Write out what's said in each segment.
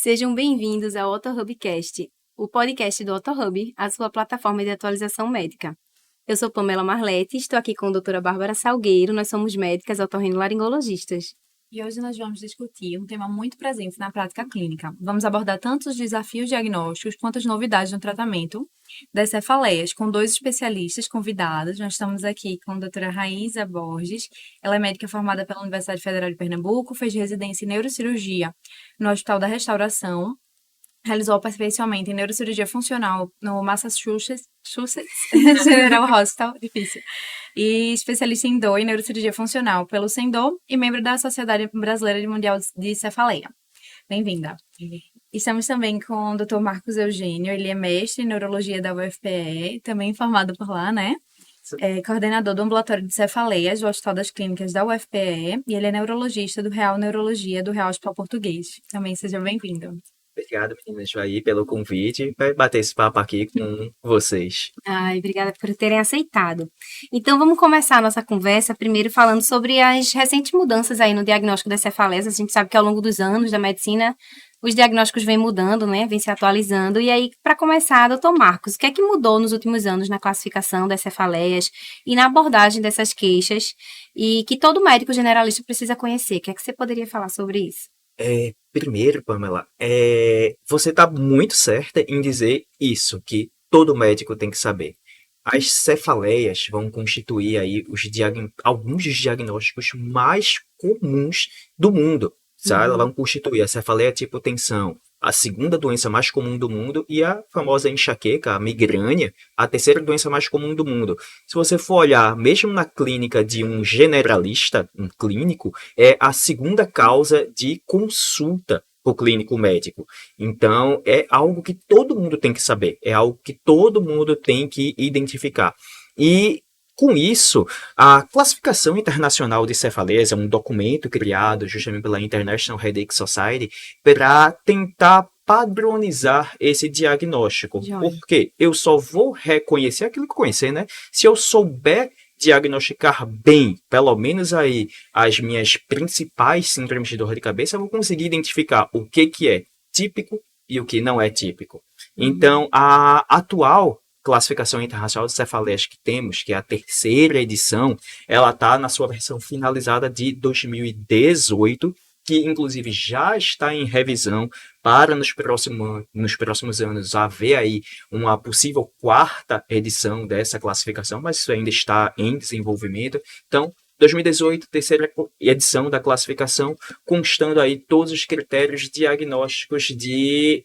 Sejam bem-vindos ao OtoHubCast, o podcast do OtoHub, a sua plataforma de atualização médica. Eu sou Pamela Marletti, estou aqui com a doutora Bárbara Salgueiro, nós somos médicas otorrinolaringologistas. E hoje nós vamos discutir um tema muito presente na prática clínica. Vamos abordar tanto os desafios diagnósticos quanto as novidades no tratamento das cefaleias, com dois especialistas convidados. Nós estamos aqui com a doutora Raíza Borges. Ela é médica formada pela Universidade Federal de Pernambuco, fez residência em neurocirurgia no Hospital da Restauração, realizou aperfeiçoamento em neurocirurgia funcional no Massachusetts General Hospital, difícil, e especialista em dor e neurocirurgia funcional pelo SENDO e membro da Sociedade Brasileira Mundial de Cefaleia. Bem-vinda. Estamos também com o Dr. Marcos Eugênio, ele é mestre em neurologia da UFPE, também formado por lá, né? É coordenador do ambulatório de cefaleias do Hospital das Clínicas da UFPE e ele é neurologista do Real Neurologia do Real Hospital Português. Também seja bem-vindo. Obrigado, meninas, aí pelo convite para bater esse papo aqui com vocês. Ai, obrigada por terem aceitado. Então, vamos começar a nossa conversa primeiro falando sobre as recentes mudanças aí no diagnóstico das cefaleias. A gente sabe que ao longo dos anos da medicina, os diagnósticos vêm mudando, né? Vêm se atualizando. E aí, para começar, doutor Marcos, o que é que mudou nos últimos anos na classificação das cefaleias e na abordagem dessas queixas e que todo médico generalista precisa conhecer? O que é que você poderia falar sobre isso? Primeiro, Pamela, você está muito certa em dizer isso, que todo médico tem que saber. As cefaleias vão constituir aí alguns dos diagnósticos mais comuns do mundo. Sabe? Elas vão constituir a cefaleia tipo tensão, a segunda doença mais comum do mundo, e a famosa enxaqueca, a migrânia, a terceira doença mais comum do mundo. Se você for olhar, mesmo na clínica de um generalista, um clínico, é a segunda causa de consulta para o clínico médico. Então, é algo que todo mundo tem que saber, é algo que todo mundo tem que identificar. E com isso, a Classificação Internacional de Cefaleias é um documento criado justamente pela International Headache Society para tentar padronizar esse diagnóstico. Porque eu só vou reconhecer aquilo que eu conhecer, né? Se eu souber diagnosticar bem, pelo menos aí, as minhas principais síndromes de dor de cabeça, eu vou conseguir identificar o que é típico e o que não é típico. Então, a atual Classificação Internacional de Cefaleias que temos, que é a terceira edição, ela está na sua versão finalizada de 2018, que inclusive já está em revisão para nos próximos anos haver aí uma possível quarta edição dessa classificação, mas isso ainda está em desenvolvimento. Então, 2018, terceira edição da classificação, constando aí todos os critérios diagnósticos de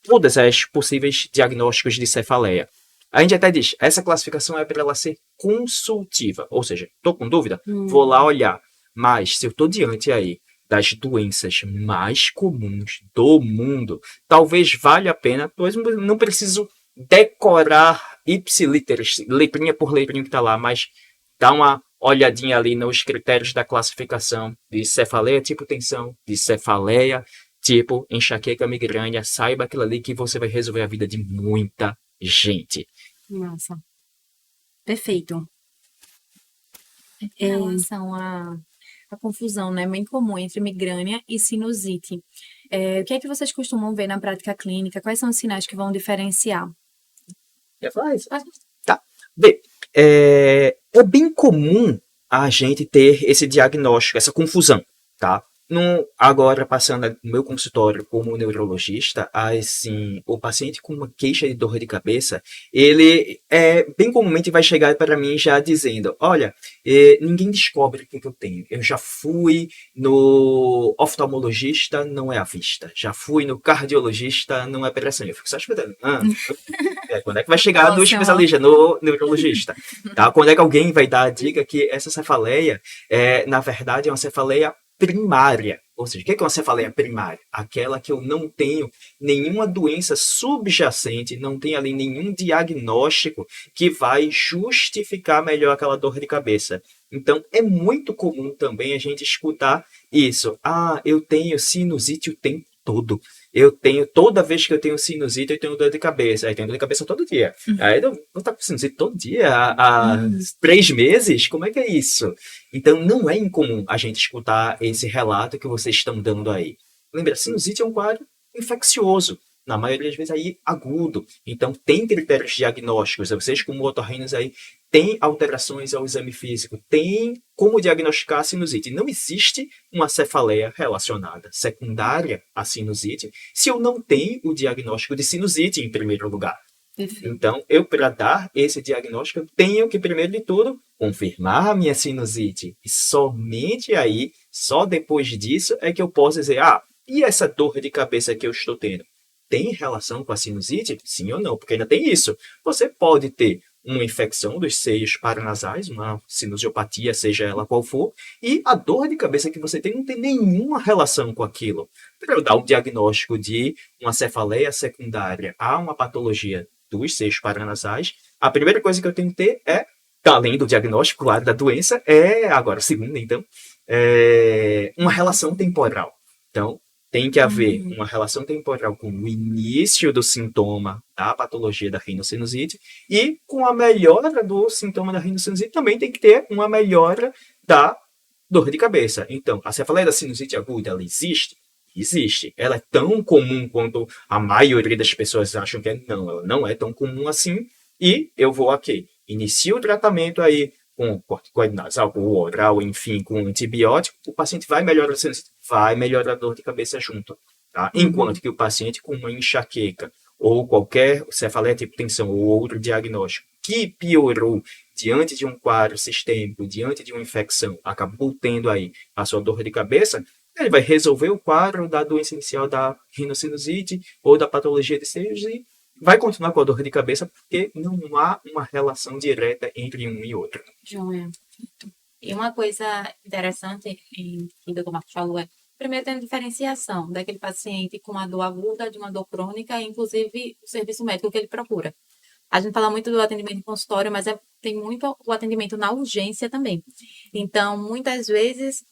todas as possíveis diagnósticos de cefaleia. A gente até diz, essa classificação é para ela ser consultiva, ou seja, estou com dúvida, vou lá olhar. Mas se eu estou diante aí das doenças mais comuns do mundo, talvez valha a pena, pois não preciso decorar ipsiliteris, letrinha por letrinha que está lá, mas dá uma olhadinha ali nos critérios da classificação de cefaleia tipo tensão, de cefaleia tipo enxaqueca migrânia, saiba aquilo ali que você vai resolver a vida de muita gente. Nossa. Perfeito. Em relação à confusão, né, bem comum entre migrânia e sinusite, o que é que vocês costumam ver na prática clínica? Quais são os sinais que vão diferenciar? Quer falar isso? Tá. Bem, é bem comum a gente ter esse diagnóstico, essa confusão, tá? Agora, passando no meu consultório como neurologista, assim, o paciente com uma queixa de dor de cabeça, ele bem comumente vai chegar para mim já dizendo, olha, ninguém descobre o que eu tenho. Eu já fui no oftalmologista, não é à vista. Já fui no cardiologista, não é pressão. Eu fico só esperando. Quando é que vai chegar no especialista, no neurologista? Tá? Quando é que alguém vai dar a dica que essa cefaleia, na verdade, é uma cefaleia primária, ou seja, o que é uma cefaleia primária? Aquela que eu não tenho nenhuma doença subjacente, não tenho ali nenhum diagnóstico que vai justificar melhor aquela dor de cabeça. Então, é muito comum também a gente escutar isso. Eu tenho sinusite o tempo todo. Toda vez que eu tenho sinusite, eu tenho dor de cabeça. Aí tenho dor de cabeça todo dia. Aí não tá com sinusite todo dia há 3 meses? Como é que é isso? Então, não é incomum a gente escutar esse relato que vocês estão dando aí. Lembra, sinusite é um quadro infeccioso. Na maioria das vezes aí agudo. Então tem critérios diagnósticos. Vocês como otorrinos aí têm alterações ao exame físico, tem como diagnosticar a sinusite. Não existe uma cefaleia relacionada secundária à sinusite se eu não tenho o diagnóstico de sinusite em primeiro lugar. Então, eu, para dar esse diagnóstico, eu tenho que, primeiro de tudo, confirmar a minha sinusite. E somente aí, só depois disso, é que eu posso dizer, e essa dor de cabeça que eu estou tendo? Tem relação com a sinusite? Sim ou não? Porque ainda tem isso. Você pode ter uma infecção dos seios paranasais, uma sinusiopatia, seja ela qual for, e a dor de cabeça que você tem não tem nenhuma relação com aquilo. Para eu dar um diagnóstico de uma cefaleia secundária a uma patologia dos seios paranasais, a primeira coisa que eu tenho que ter é, além do diagnóstico, claro, da doença, agora, a segunda, então, uma relação temporal. Então, tem que haver uma relação temporal com o início do sintoma da patologia da rinocinusite e com a melhora do sintoma da rinocinusite também tem que ter uma melhora da dor de cabeça. Então, a cefaleia da sinusite aguda, ela existe? Existe. Ela é tão comum quanto a maioria das pessoas acham que é. Não, ela não é tão comum assim. E eu vou aqui. Inicio o tratamento aí com corticoide nasal, com oral, enfim, com antibiótico. O paciente vai melhorar a sinusite, vai melhorar a dor de cabeça junto. Tá? Enquanto que o paciente com uma enxaqueca ou qualquer cefaleia tipo tensão ou outro diagnóstico que piorou diante de um quadro sistêmico, diante de uma infecção, acabou tendo aí a sua dor de cabeça, ele vai resolver o quadro da doença inicial da rinocinusite ou da patologia de seios e vai continuar com a dor de cabeça porque não há uma relação direta entre um e outro. Joia. E uma coisa interessante que o Dr. Marcos falou primeiro, tem a diferenciação daquele paciente com uma dor aguda, de uma dor crônica, e inclusive o serviço médico que ele procura. A gente fala muito do atendimento em consultório, mas tem muito o atendimento na urgência também. Então, muitas vezes,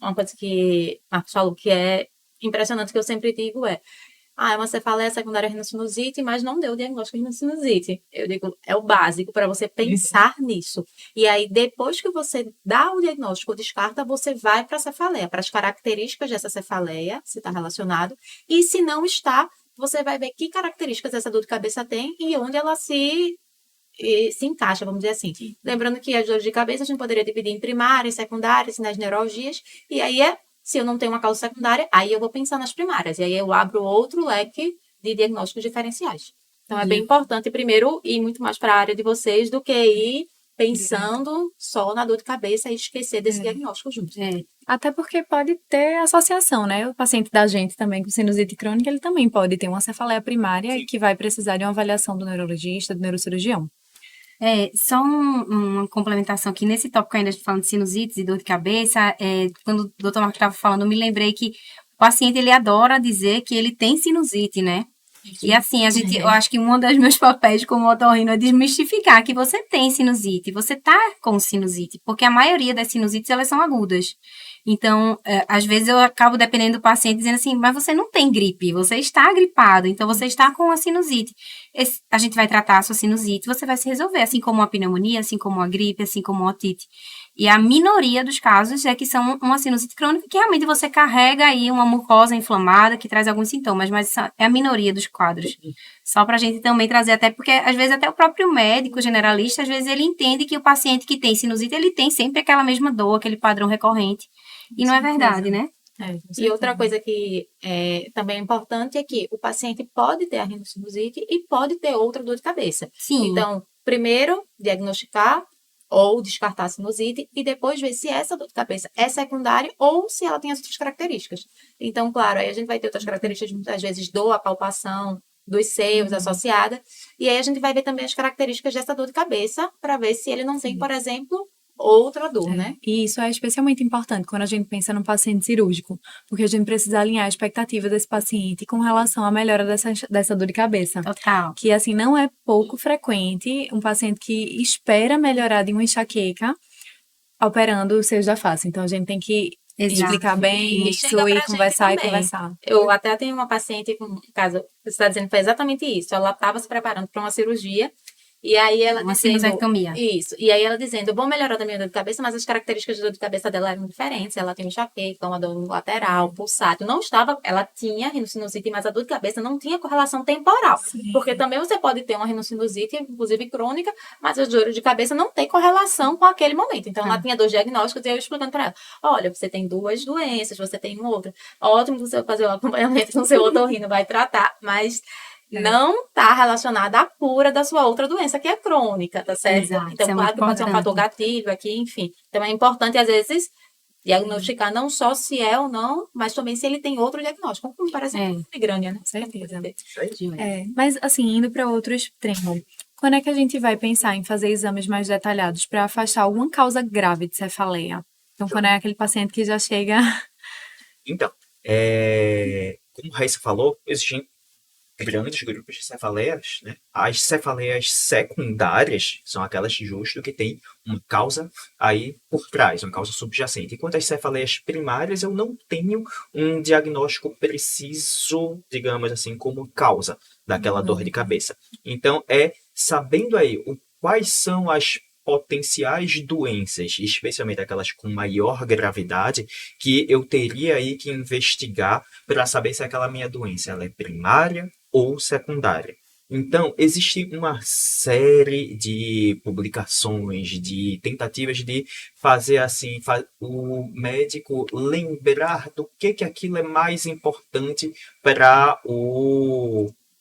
uma coisa que o Marcos falou que é impressionante, que eu sempre digo é uma cefaleia secundária rinocinusite, mas não deu o diagnóstico de rinocinusite. Eu digo, é o básico para você pensar nisso. E aí, depois que você dá o diagnóstico, descarta, você vai para a cefaleia, para as características dessa cefaleia, se está relacionado. E se não está, você vai ver que características essa dor de cabeça tem e onde ela se encaixa, vamos dizer assim. Lembrando que as dores de cabeça a gente poderia dividir em primárias, secundárias, nas neuralgias, e aí se eu não tenho uma causa secundária, aí eu vou pensar nas primárias, e aí eu abro outro leque de diagnósticos diferenciais. Então, é bem importante, primeiro, ir muito mais para a área de vocês do que ir pensando só na dor de cabeça e esquecer desse diagnóstico junto. Até porque pode ter associação, né? O paciente da gente também com sinusite crônica, ele também pode ter uma cefaleia primária e que vai precisar de uma avaliação do neurologista, do neurocirurgião. Só uma complementação aqui, nesse tópico ainda falando de sinusites e dor de cabeça, quando o doutor Marcos estava falando, eu me lembrei que o paciente, ele adora dizer que ele tem sinusite, né? E assim, eu acho que um dos meus papéis como otorrino é desmistificar que você tem sinusite, você tá com sinusite, porque a maioria das sinusites, elas são agudas. Então, às vezes eu acabo dependendo do paciente dizendo assim, mas você não tem gripe, você está gripado, então você está com a sinusite. A gente vai tratar a sua sinusite, você vai se resolver, assim como a pneumonia, assim como a gripe, assim como a otite. E a minoria dos casos é que são uma sinusite crônica, que realmente você carrega aí uma mucosa inflamada que traz alguns sintomas, mas é a minoria dos quadros. Só para a gente também trazer, até porque às vezes até o próprio médico generalista, às vezes ele entende que o paciente que tem sinusite, ele tem sempre aquela mesma dor, aquele padrão recorrente. E não é verdade, né? E outra coisa que também é importante é que o paciente pode ter a rinocinusite e pode ter outra dor de cabeça. Sim. Então, primeiro, diagnosticar ou descartar a sinusite e depois ver se essa dor de cabeça é secundária ou se ela tem as outras características. Então, claro, aí a gente vai ter outras características, muitas vezes dor, a palpação dos seios associada, e aí a gente vai ver também as características dessa dor de cabeça para ver se ele não tem, por exemplo, outra dor, né? E isso é especialmente importante quando a gente pensa num paciente cirúrgico, porque a gente precisa alinhar a expectativa desse paciente com relação à melhora dessa dor de cabeça. Total. Que, assim, não é pouco frequente um paciente que espera melhorar de uma encaqueca operando os seios da face. Então, a gente tem que explicar bem isso e conversar e conversar. Eu até tenho uma paciente com caso, você está dizendo, foi exatamente isso. Ela estava se preparando para uma cirurgia E aí ela Uma dizendo... sinusectomia. Isso. E aí ela dizendo, vou melhorar da minha dor de cabeça, mas as características de dor de cabeça dela eram diferentes. Ela tem enxaqueca, uma dor lateral, pulsátil. Não estava... Ela tinha rinocinusite, mas a dor de cabeça não tinha correlação temporal. Sim. Porque também você pode ter uma rinocinusite, inclusive crônica, mas as dores de cabeça não tem correlação com aquele momento. Então, ela tinha 2 diagnósticos e eu explicando para ela, olha, você tem 2 doenças, você tem uma outra. Ótimo que você vai fazer o acompanhamento com o seu otorrino, vai tratar, mas não está relacionada à cura da sua outra doença, que é crônica, tá certo? Exato, Então, isso é claro muito que pode ser um fator importante. gatilho aqui, enfim. Então, é importante, às vezes, diagnosticar não só se é ou não, mas também se ele tem outro diagnóstico, como parece migrânia, né? Com certeza. Mas, Mas, assim, indo para outro extremo, quando é que a gente vai pensar em fazer exames mais detalhados para afastar alguma causa grave de cefaleia? Então, quando é aquele paciente que já chega... Então, como a Raíssa falou, existem grandes grupos de cefaleias, né? As cefaleias secundárias são aquelas justo que têm uma causa aí por trás, uma causa subjacente. Enquanto as cefaleias primárias, eu não tenho um diagnóstico preciso, digamos assim, como causa daquela dor de cabeça. Então, sabendo aí quais são as potenciais doenças, especialmente aquelas com maior gravidade, que eu teria aí que investigar para saber se aquela minha doença ela é primária ou secundária. Então, existe uma série de publicações, de tentativas de fazer assim, o médico lembrar do que aquilo é mais importante para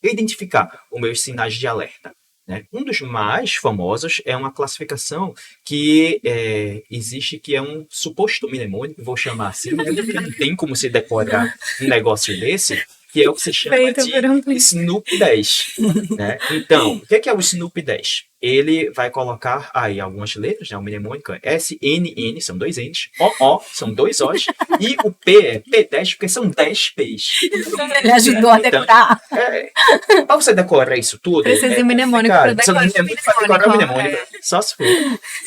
identificar os meus sinais de alerta. Né? Um dos mais famosos é uma classificação que existe, que é um suposto mnemônico, vou chamar assim, né? Porque não tem como se decorar um negócio desse, que é o que se chama de Snoop 10. Né? Então, o que é o Snoop 10? Ele vai colocar aí algumas letras, né? O mnemônico é SNN, são 2 N's, OO, são 2 O's, e o P é P10, porque são 10 P's. ele ajudou a decorar. Para você decorar isso tudo... Precisa de um mnemônico para decorar o mnemônico. Só se for.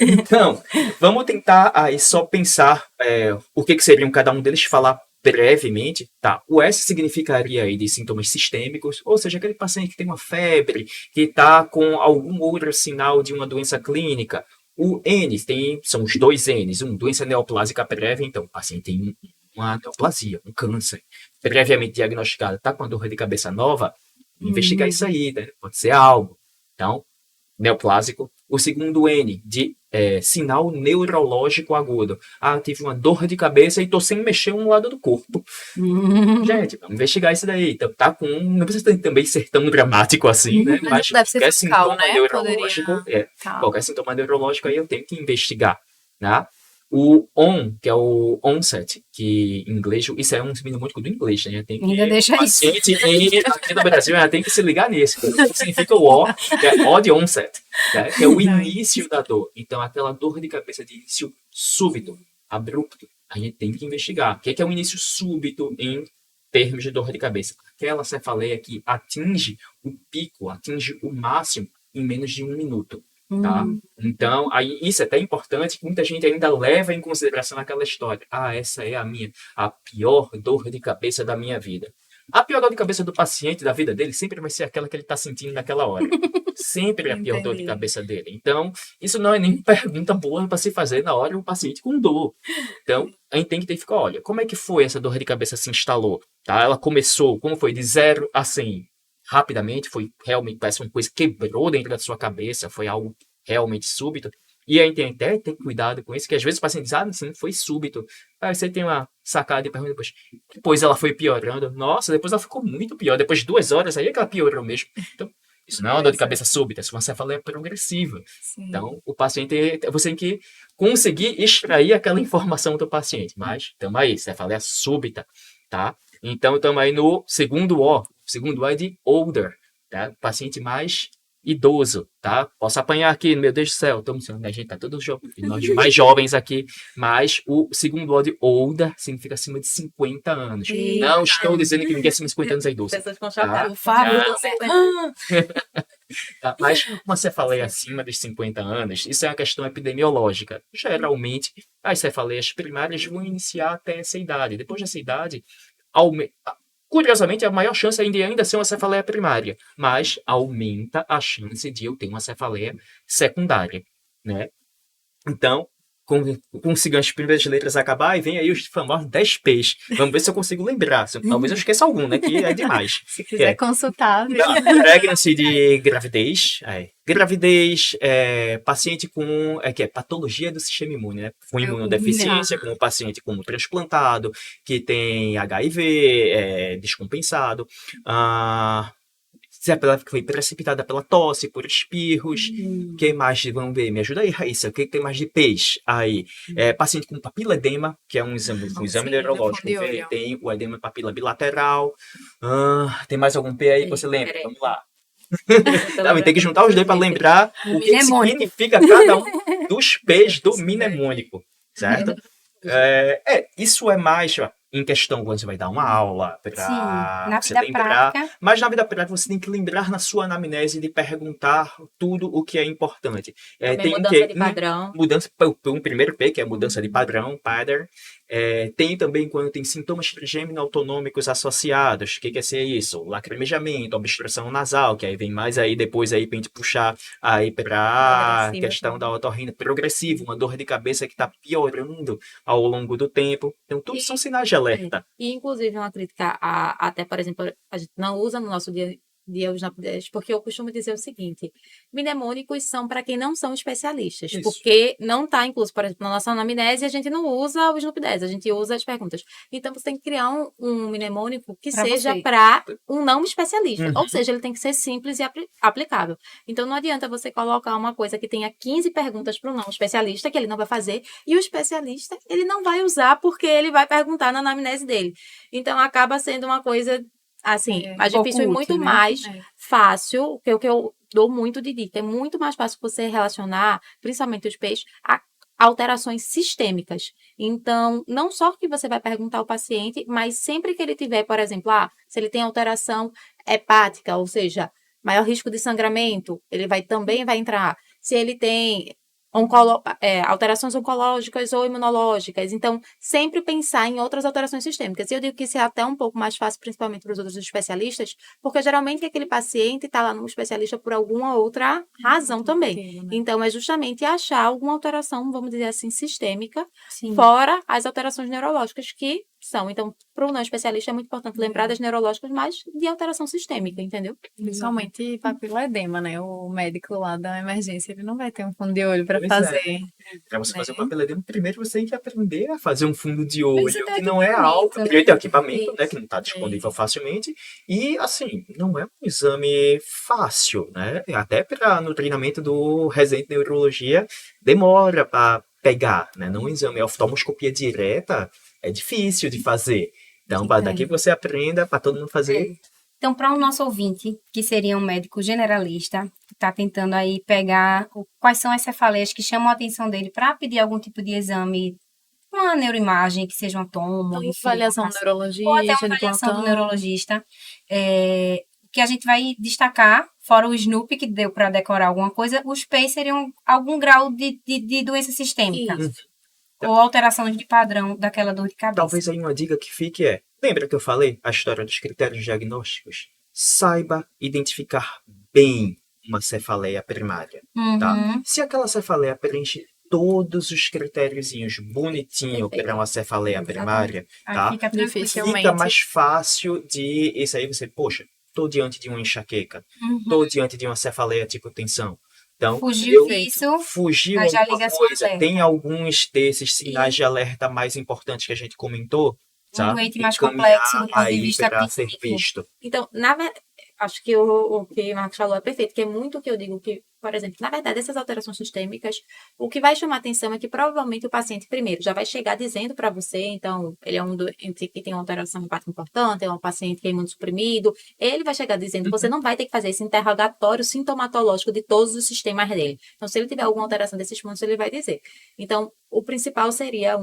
Então, vamos tentar aí só pensar o que seriam cada um deles, falar brevemente, tá? O S significaria aí de sintomas sistêmicos, ou seja, aquele paciente que tem uma febre, que está com algum outro sinal de uma doença clínica. O N são os 2 N's, doença neoplásica prévia, então o paciente tem uma neoplasia, um câncer, previamente diagnosticado, está com uma dor de cabeça nova, investigar isso aí, né? Pode ser algo. Então, neoplásico. O segundo N, de sinal neurológico agudo. Tive uma dor de cabeça e estou sem mexer um lado do corpo. Gente, vamos investigar isso daí. Então, não precisa também ser tão dramático assim, né? Mas qualquer sintoma né? neurológico, qualquer sintoma neurológico aí eu tenho que investigar, né? O ON, que é o onset, que em inglês, isso é um mnemônico do inglês, né? Tem que, Ainda deixa isso. Aqui no Brasil, tem que se ligar nisso. O que significa o O, que é O de onset, né? Que é o início da dor. Então, aquela dor de cabeça de início súbito, abrupto, a gente tem que investigar. O que é um início súbito em termos de dor de cabeça? Aquela cefaleia que atinge o pico, atinge o máximo em menos de 1 minuto. Tá? Então, aí, isso é até importante, que muita gente ainda leva em consideração aquela história. Essa é a pior dor de cabeça da minha vida. A pior dor de cabeça do paciente, da vida dele, sempre vai ser aquela que ele está sentindo naquela hora. Sempre é a pior dor de cabeça dele. Então, isso não é nem pergunta boa para se fazer na hora do paciente com dor. Então, a gente tem que ficar, olha, como é que foi essa dor de cabeça se instalou? Tá? Ela começou, como foi, de 0 a 100? Rapidamente, foi realmente, parece uma coisa que quebrou dentro da sua cabeça, foi algo realmente súbito. E a gente até tem cuidado com isso, que às vezes o paciente diz, sim, foi súbito. Aí você tem uma sacada e pergunta, depois ela foi piorando. Nossa, depois ela ficou muito pior. Depois de 2 horas, aí é que ela piorou mesmo. Então, isso não é uma dor de cabeça súbita, isso é uma cefaleia progressiva. Sim. Então, o paciente, você tem que conseguir extrair aquela informação do paciente. Mas, estamos aí, cefaleia súbita, tá? Então, estamos aí no segundo O. O segundo O é de older, tá? Paciente mais idoso, tá? Posso apanhar aqui, meu Deus do céu, a gente tá todos nós mais jovens aqui, mas o segundo O de older significa acima de 50 anos. Não estou dizendo que ninguém acima de 50 anos é idoso. Pessoas com chocado. Por favor. Tá? Mas uma cefaleia acima dos 50 anos, isso é uma questão epidemiológica. Geralmente, as cefaleias primárias vão iniciar até essa idade. Depois dessa idade, Curiosamente, a maior chance ainda ser uma cefaleia primária, mas aumenta a chance de eu ter uma cefaleia secundária, né? Então, consigo as primeiras letras acabar e vem aí os famosos 10 P's. Vamos ver se eu consigo lembrar. Talvez eu esqueça algum, né? Que é demais. Se quiser consultar, viu? Pregnancy de gravidez. Gravidez, paciente com que é patologia do sistema imune, né? Com imunodeficiência, como paciente com transplantado, que tem HIV descompensado. Se a pessoa foi precipitada pela tosse, por espirros. Que mais? Vamos ver, me ajuda aí, Raíssa. O que tem mais de peixe aí? Paciente com papiledema, que é um exame neurológico. Tem o edema papila bilateral. Tem mais algum P aí que você lembra? Vamos lá. Tem que juntar os dois para lembrar o que significa cada um dos P's do mnemônico, certo? Isso é mais em questão quando você vai dar uma aula para você lembrar. Prática. Mas na vida prática você tem que lembrar na sua anamnese de perguntar tudo o que é importante. Tem mudança de padrão. Um primeiro P, que é mudança de padrão, pattern. Tem também quando tem sintomas trigêmino autonômicos associados. O que quer ser isso? Lacrimejamento, obstrução nasal, que aí vem mais aí depois aí pra gente puxar aí pra questão da otorrina progressiva, uma dor de cabeça que está piorando ao longo do tempo. Então, tudo são sinais de alerta. E, inclusive, uma crítica até, por exemplo, a gente não usa no nosso dia os NAPDES, porque eu costumo dizer o seguinte: mnemônicos são para quem não são especialistas, porque não está incluso, por exemplo, na nossa anamnese, a gente não usa o SNUP-10, a gente usa as perguntas. Então, você tem que criar um mnemônico que seja para um não especialista, ou seja, ele tem que ser simples e aplicável. Então, não adianta você colocar uma coisa que tenha 15 perguntas para um não especialista, que ele não vai fazer, e o especialista, ele não vai usar porque ele vai perguntar na anamnese dele. Então, acaba sendo uma coisa assim, mais difícil e muito mais fácil, que é o que eu dou muito de dica. É muito mais fácil você relacionar, principalmente os peixes, a alterações sistêmicas. Então, não só que você vai perguntar ao paciente, mas sempre que ele tiver, por exemplo, se ele tem alteração hepática, ou seja, maior risco de sangramento, ele também vai entrar. Se ele tem alterações oncológicas ou imunológicas. Então, sempre pensar em outras alterações sistêmicas. E eu digo que isso é até um pouco mais fácil, principalmente para os outros especialistas, porque geralmente aquele paciente está lá no especialista por alguma outra razão também. Então, é justamente achar alguma alteração, vamos dizer assim, sistêmica, fora as alterações neurológicas que são. Então, para o não especialista é muito importante lembrar das neurológicas, mas de alteração sistêmica, entendeu? Principalmente papiledema, né? O médico lá da emergência, ele não vai ter um fundo de olho para fazer. Para você fazer o papiledema, primeiro você tem que aprender a fazer um fundo de olho, que não é algo. Primeiro tem o equipamento, né? Que não está disponível facilmente. E, assim, não é um exame fácil, né? Até no treinamento do residente de neurologia, demora para pegar, né? Não é um exame, a oftalmoscopia direta é difícil de fazer. Então, daqui você aprenda para todo mundo fazer. Então, para o nosso ouvinte, que seria um médico generalista, que está tentando aí pegar quais são as cefaleias que chamam a atenção dele para pedir algum tipo de exame, uma neuroimagem, que seja um tomo, uma avaliação do neurologista, ou até uma avaliação do neurologista, que a gente vai destacar, fora o SNUP, que deu para decorar alguma coisa, os PEIs seriam algum grau de doença sistêmica. Isso. Ou alterações de padrão daquela dor de cabeça. Talvez aí uma dica que fique lembra que eu falei a história dos critérios diagnósticos? Saiba identificar bem uma cefaleia primária, tá? Se aquela cefaleia preenche todos os critériozinhos bonitinho para uma cefaleia primária, tá? Fica mais fácil de... Isso aí você, poxa, tô diante de uma enxaqueca, tô diante de uma cefaleia tipo tensão. Então, fugiu alguma coisa. Tem alguns desses sinais de alerta mais importantes que a gente comentou, um doente mais complexo do ponto de vista para ser visto. Então, na verdade, acho que o que o Marcos falou é perfeito, que é muito o que eu digo que, por exemplo, na verdade, essas alterações sistêmicas, o que vai chamar atenção é que provavelmente o paciente, primeiro, já vai chegar dizendo para você, então, ele é um doente que tem uma alteração hepática importante, é um paciente que é imunossuprimido, ele vai chegar dizendo, você não vai ter que fazer esse interrogatório sintomatológico de todos os sistemas dele. Então, se ele tiver alguma alteração desses pontos, ele vai dizer. Então, o principal seria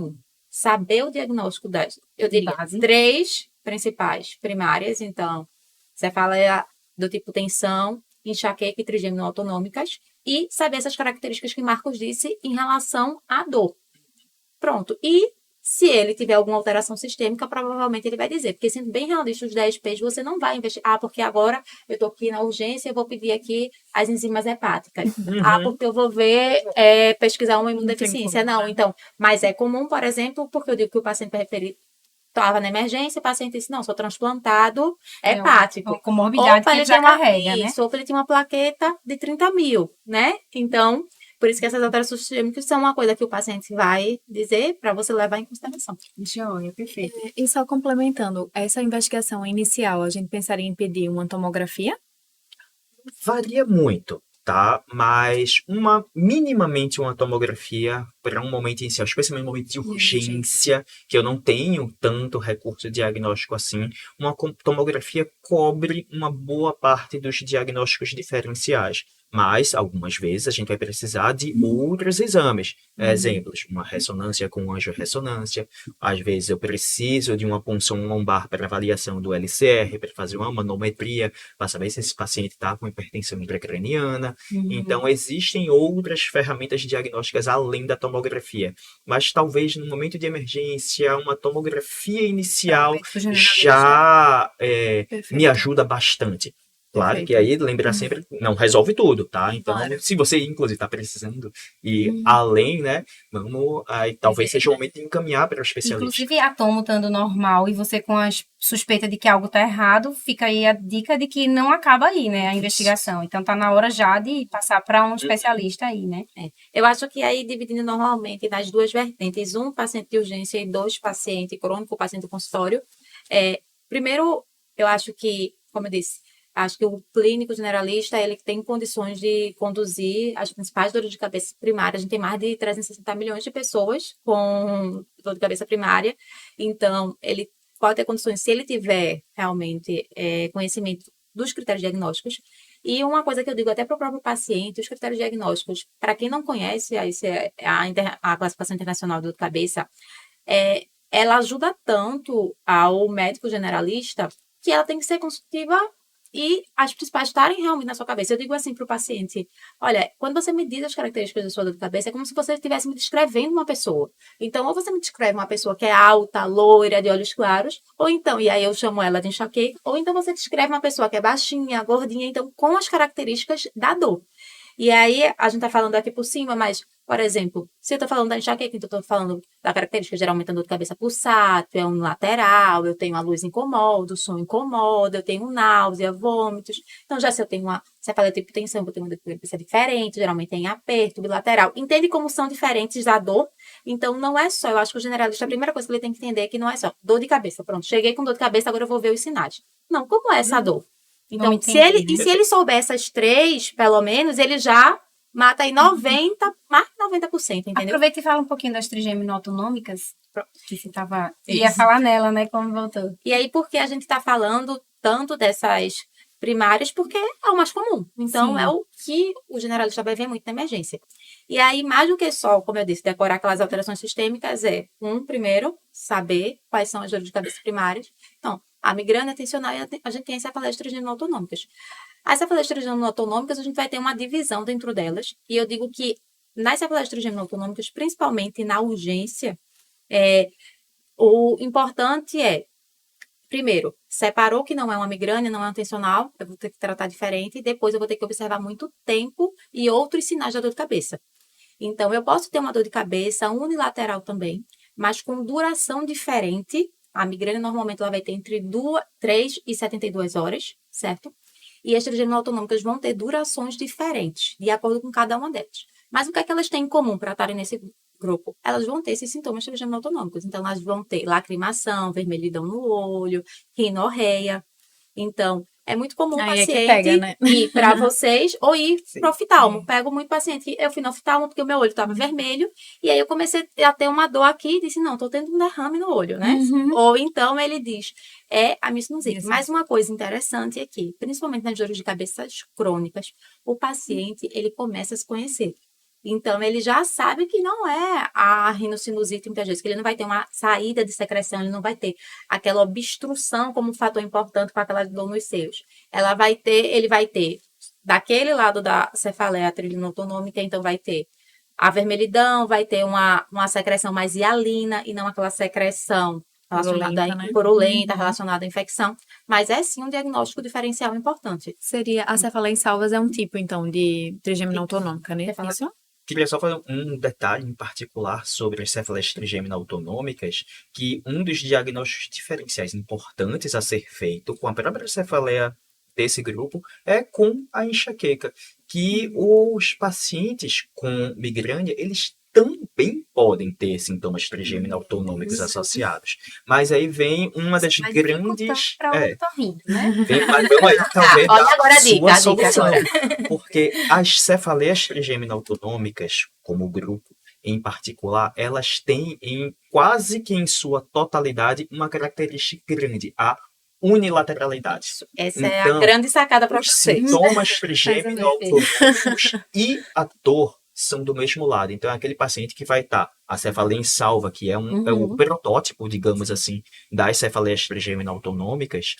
saber o diagnóstico das, eu diria, 3 principais primárias, então, cefaleia do tipo tensão, enxaqueca e trigêmino autonômicas, e saber essas características que Marcos disse em relação à dor. Pronto. E Se ele tiver alguma alteração sistêmica, provavelmente ele vai dizer. Porque, sendo bem realista, os 10 P's, você não vai investir. Ah, porque agora eu estou aqui na urgência, eu vou pedir aqui as enzimas hepáticas. Ah, porque eu vou ver, pesquisar uma imunodeficiência. Não, então, mas é comum, por exemplo, porque eu digo que o paciente referido estava na emergência, o paciente disse, não, sou transplantado hepático. Uma comorbidade que ele já carrega, né? Isso, ou ele tinha uma plaqueta de 30 mil, né? Então, por isso que essas alterações sistêmicas são uma coisa que o paciente vai dizer para você levar em consideração. Joia, perfeito. E só complementando, essa investigação inicial, a gente pensaria em pedir uma tomografia? Varia muito, tá? Mas minimamente uma tomografia para um momento inicial, especialmente no momento de urgência, que eu não tenho tanto recurso diagnóstico assim, uma tomografia cobre uma boa parte dos diagnósticos diferenciais. Mas, algumas vezes, a gente vai precisar de outros exames. Exemplos, uma ressonância com angiorressonância. Às vezes, eu preciso de uma punção lombar para avaliação do LCR, para fazer uma manometria, para saber se esse paciente está com hipertensão intracraniana. Então, existem outras ferramentas diagnósticas além da tomografia. Mas, talvez, no momento de emergência, uma tomografia inicial já me ajuda bastante. Claro que aí lembrar sempre, não resolve tudo, tá? Então, se você, inclusive, está precisando ir além, né? Vamos, aí, talvez seja o momento de encaminhar para o especialista. Inclusive, a tomo estando normal e você com a suspeita de que algo está errado, fica aí a dica de que não acaba aí, né? A investigação. Então, tá na hora já de passar para um especialista aí, né? Eu acho que aí, dividindo normalmente nas duas vertentes, um paciente de urgência e dois paciente crônico, paciente consultório. Primeiro, eu acho que, como eu disse, acho que o clínico generalista, ele tem condições de conduzir as principais dores de cabeça primárias. A gente tem mais de 360 milhões de pessoas com dor de cabeça primária. Então, ele pode ter condições, se ele tiver realmente conhecimento dos critérios diagnósticos. E uma coisa que eu digo até para o próprio paciente, os critérios diagnósticos, para quem não conhece a classificação internacional de dor de cabeça, ela ajuda tanto ao médico generalista que ela tem que ser consultiva e as principais estarem realmente na sua cabeça. Eu digo assim para o paciente, olha, quando você me diz as características da sua dor de cabeça, é como se você estivesse me descrevendo uma pessoa. Então, ou você me descreve uma pessoa que é alta, loira, de olhos claros, ou então, e aí eu chamo ela de enxaqueca, ou então você descreve uma pessoa que é baixinha, gordinha, então, com as características da dor. E aí, a gente está falando aqui por cima, mas, por exemplo, se eu estou falando da enxaqueca, então eu estou falando da característica, geralmente a dor de cabeça pulsátil, é unilateral, eu tenho a luz incomoda, o som incomoda, eu tenho náusea, vômitos. Então, já se eu tenho uma cefaleia tipo tensão, eu tenho uma dor de cabeça diferente, geralmente tem aperto bilateral. Entende como são diferentes da dor? Então, não é só, eu acho que o generalista, a primeira coisa que ele tem que entender é que não é só dor de cabeça. Pronto, cheguei com dor de cabeça, agora eu vou ver os sinais. Não, como é essa dor? Então, se ele souber essas três, pelo menos, ele já mata aí mais de 90%, entendeu? Aproveita e fala um pouquinho das trigêmino autonômicas, que você ia falar nela, né, como voltou. E aí, por que a gente está falando tanto dessas primárias? Porque é o mais comum. Então, é o que o generalista vai ver muito na emergência. E aí, mais do que só, como eu disse, decorar aquelas alterações sistêmicas, primeiro, saber quais são as dores de cabeça primárias. Então, a migrânia tensional e a gente tem as cefaleias trigeminal-autonômicas. As cefaleias trigeminal-autonômicas, a gente vai ter uma divisão dentro delas. E eu digo que nas cefaleias trigeminal-autonômicas, principalmente na urgência, o importante é, primeiro, separou que não é uma migrânia, não é uma tensional, eu vou ter que tratar diferente. E depois eu vou ter que observar muito tempo e outros sinais da dor de cabeça. Então, eu posso ter uma dor de cabeça unilateral também, mas com duração diferente. A migrânia, normalmente, ela vai ter entre 3 e 72 horas, certo? E as trigeminal autonômicas vão ter durações diferentes, de acordo com cada uma delas. Mas o que é que elas têm em comum para estarem nesse grupo? Elas vão ter esses sintomas trigeminal autonômicos. Então, elas vão ter lacrimação, vermelhidão no olho, rinorreia. Então, é muito comum o paciente ir para vocês ou ir para o oftalmo. Pego muito paciente que eu fui no oftalmo porque o meu olho estava vermelho e aí eu comecei a ter uma dor aqui e disse, não, estou tendo um derrame no olho, né? Ou então ele diz, é a sinusite. Mas uma coisa interessante é que, principalmente nas dores de cabeça crônicas, o paciente, ele começa a se conhecer. Então, ele já sabe que não é a rinocinusite, muitas vezes, que ele não vai ter uma saída de secreção, ele não vai ter aquela obstrução como um fator importante para aquela dor nos seios. Ele vai ter, daquele lado da cefaleia trigeminal autonômica, então vai ter avermelhidão, vai ter uma secreção mais hialina e não aquela secreção relacionada Purulenta, né? purulenta, relacionada à infecção. Mas é sim um diagnóstico diferencial importante. Seria a cefaleia em salvas é um tipo, então, de trigêmina autonômica, né? Quer falar? Isso? Queria só fazer um detalhe em particular sobre as cefaleias trigêmina autonômicas, que um dos diagnósticos diferenciais importantes a ser feito com a própria cefaleia desse grupo é com a enxaqueca, que os pacientes com migrânia, eles também podem ter sintomas trigêmina autonômicos associados. Mas aí vem uma das Mas grandes... para o otorrino, né? Mas vamos aí, talvez, olha dar agora a dica, sua a dica solução. agora. Porque as cefaleias trigêmina autonômicas, como grupo em particular, elas têm quase que em sua totalidade uma característica grande, a unilateralidade. Essa é a Então, grande sacada para os vocês. sintomas trigêmino perfeito. autonômicos e a dor são do mesmo lado. Então, é aquele paciente que vai estar a cefaleia em salva, que é o protótipo, digamos assim, das cefaleias trigêmina autonômicas,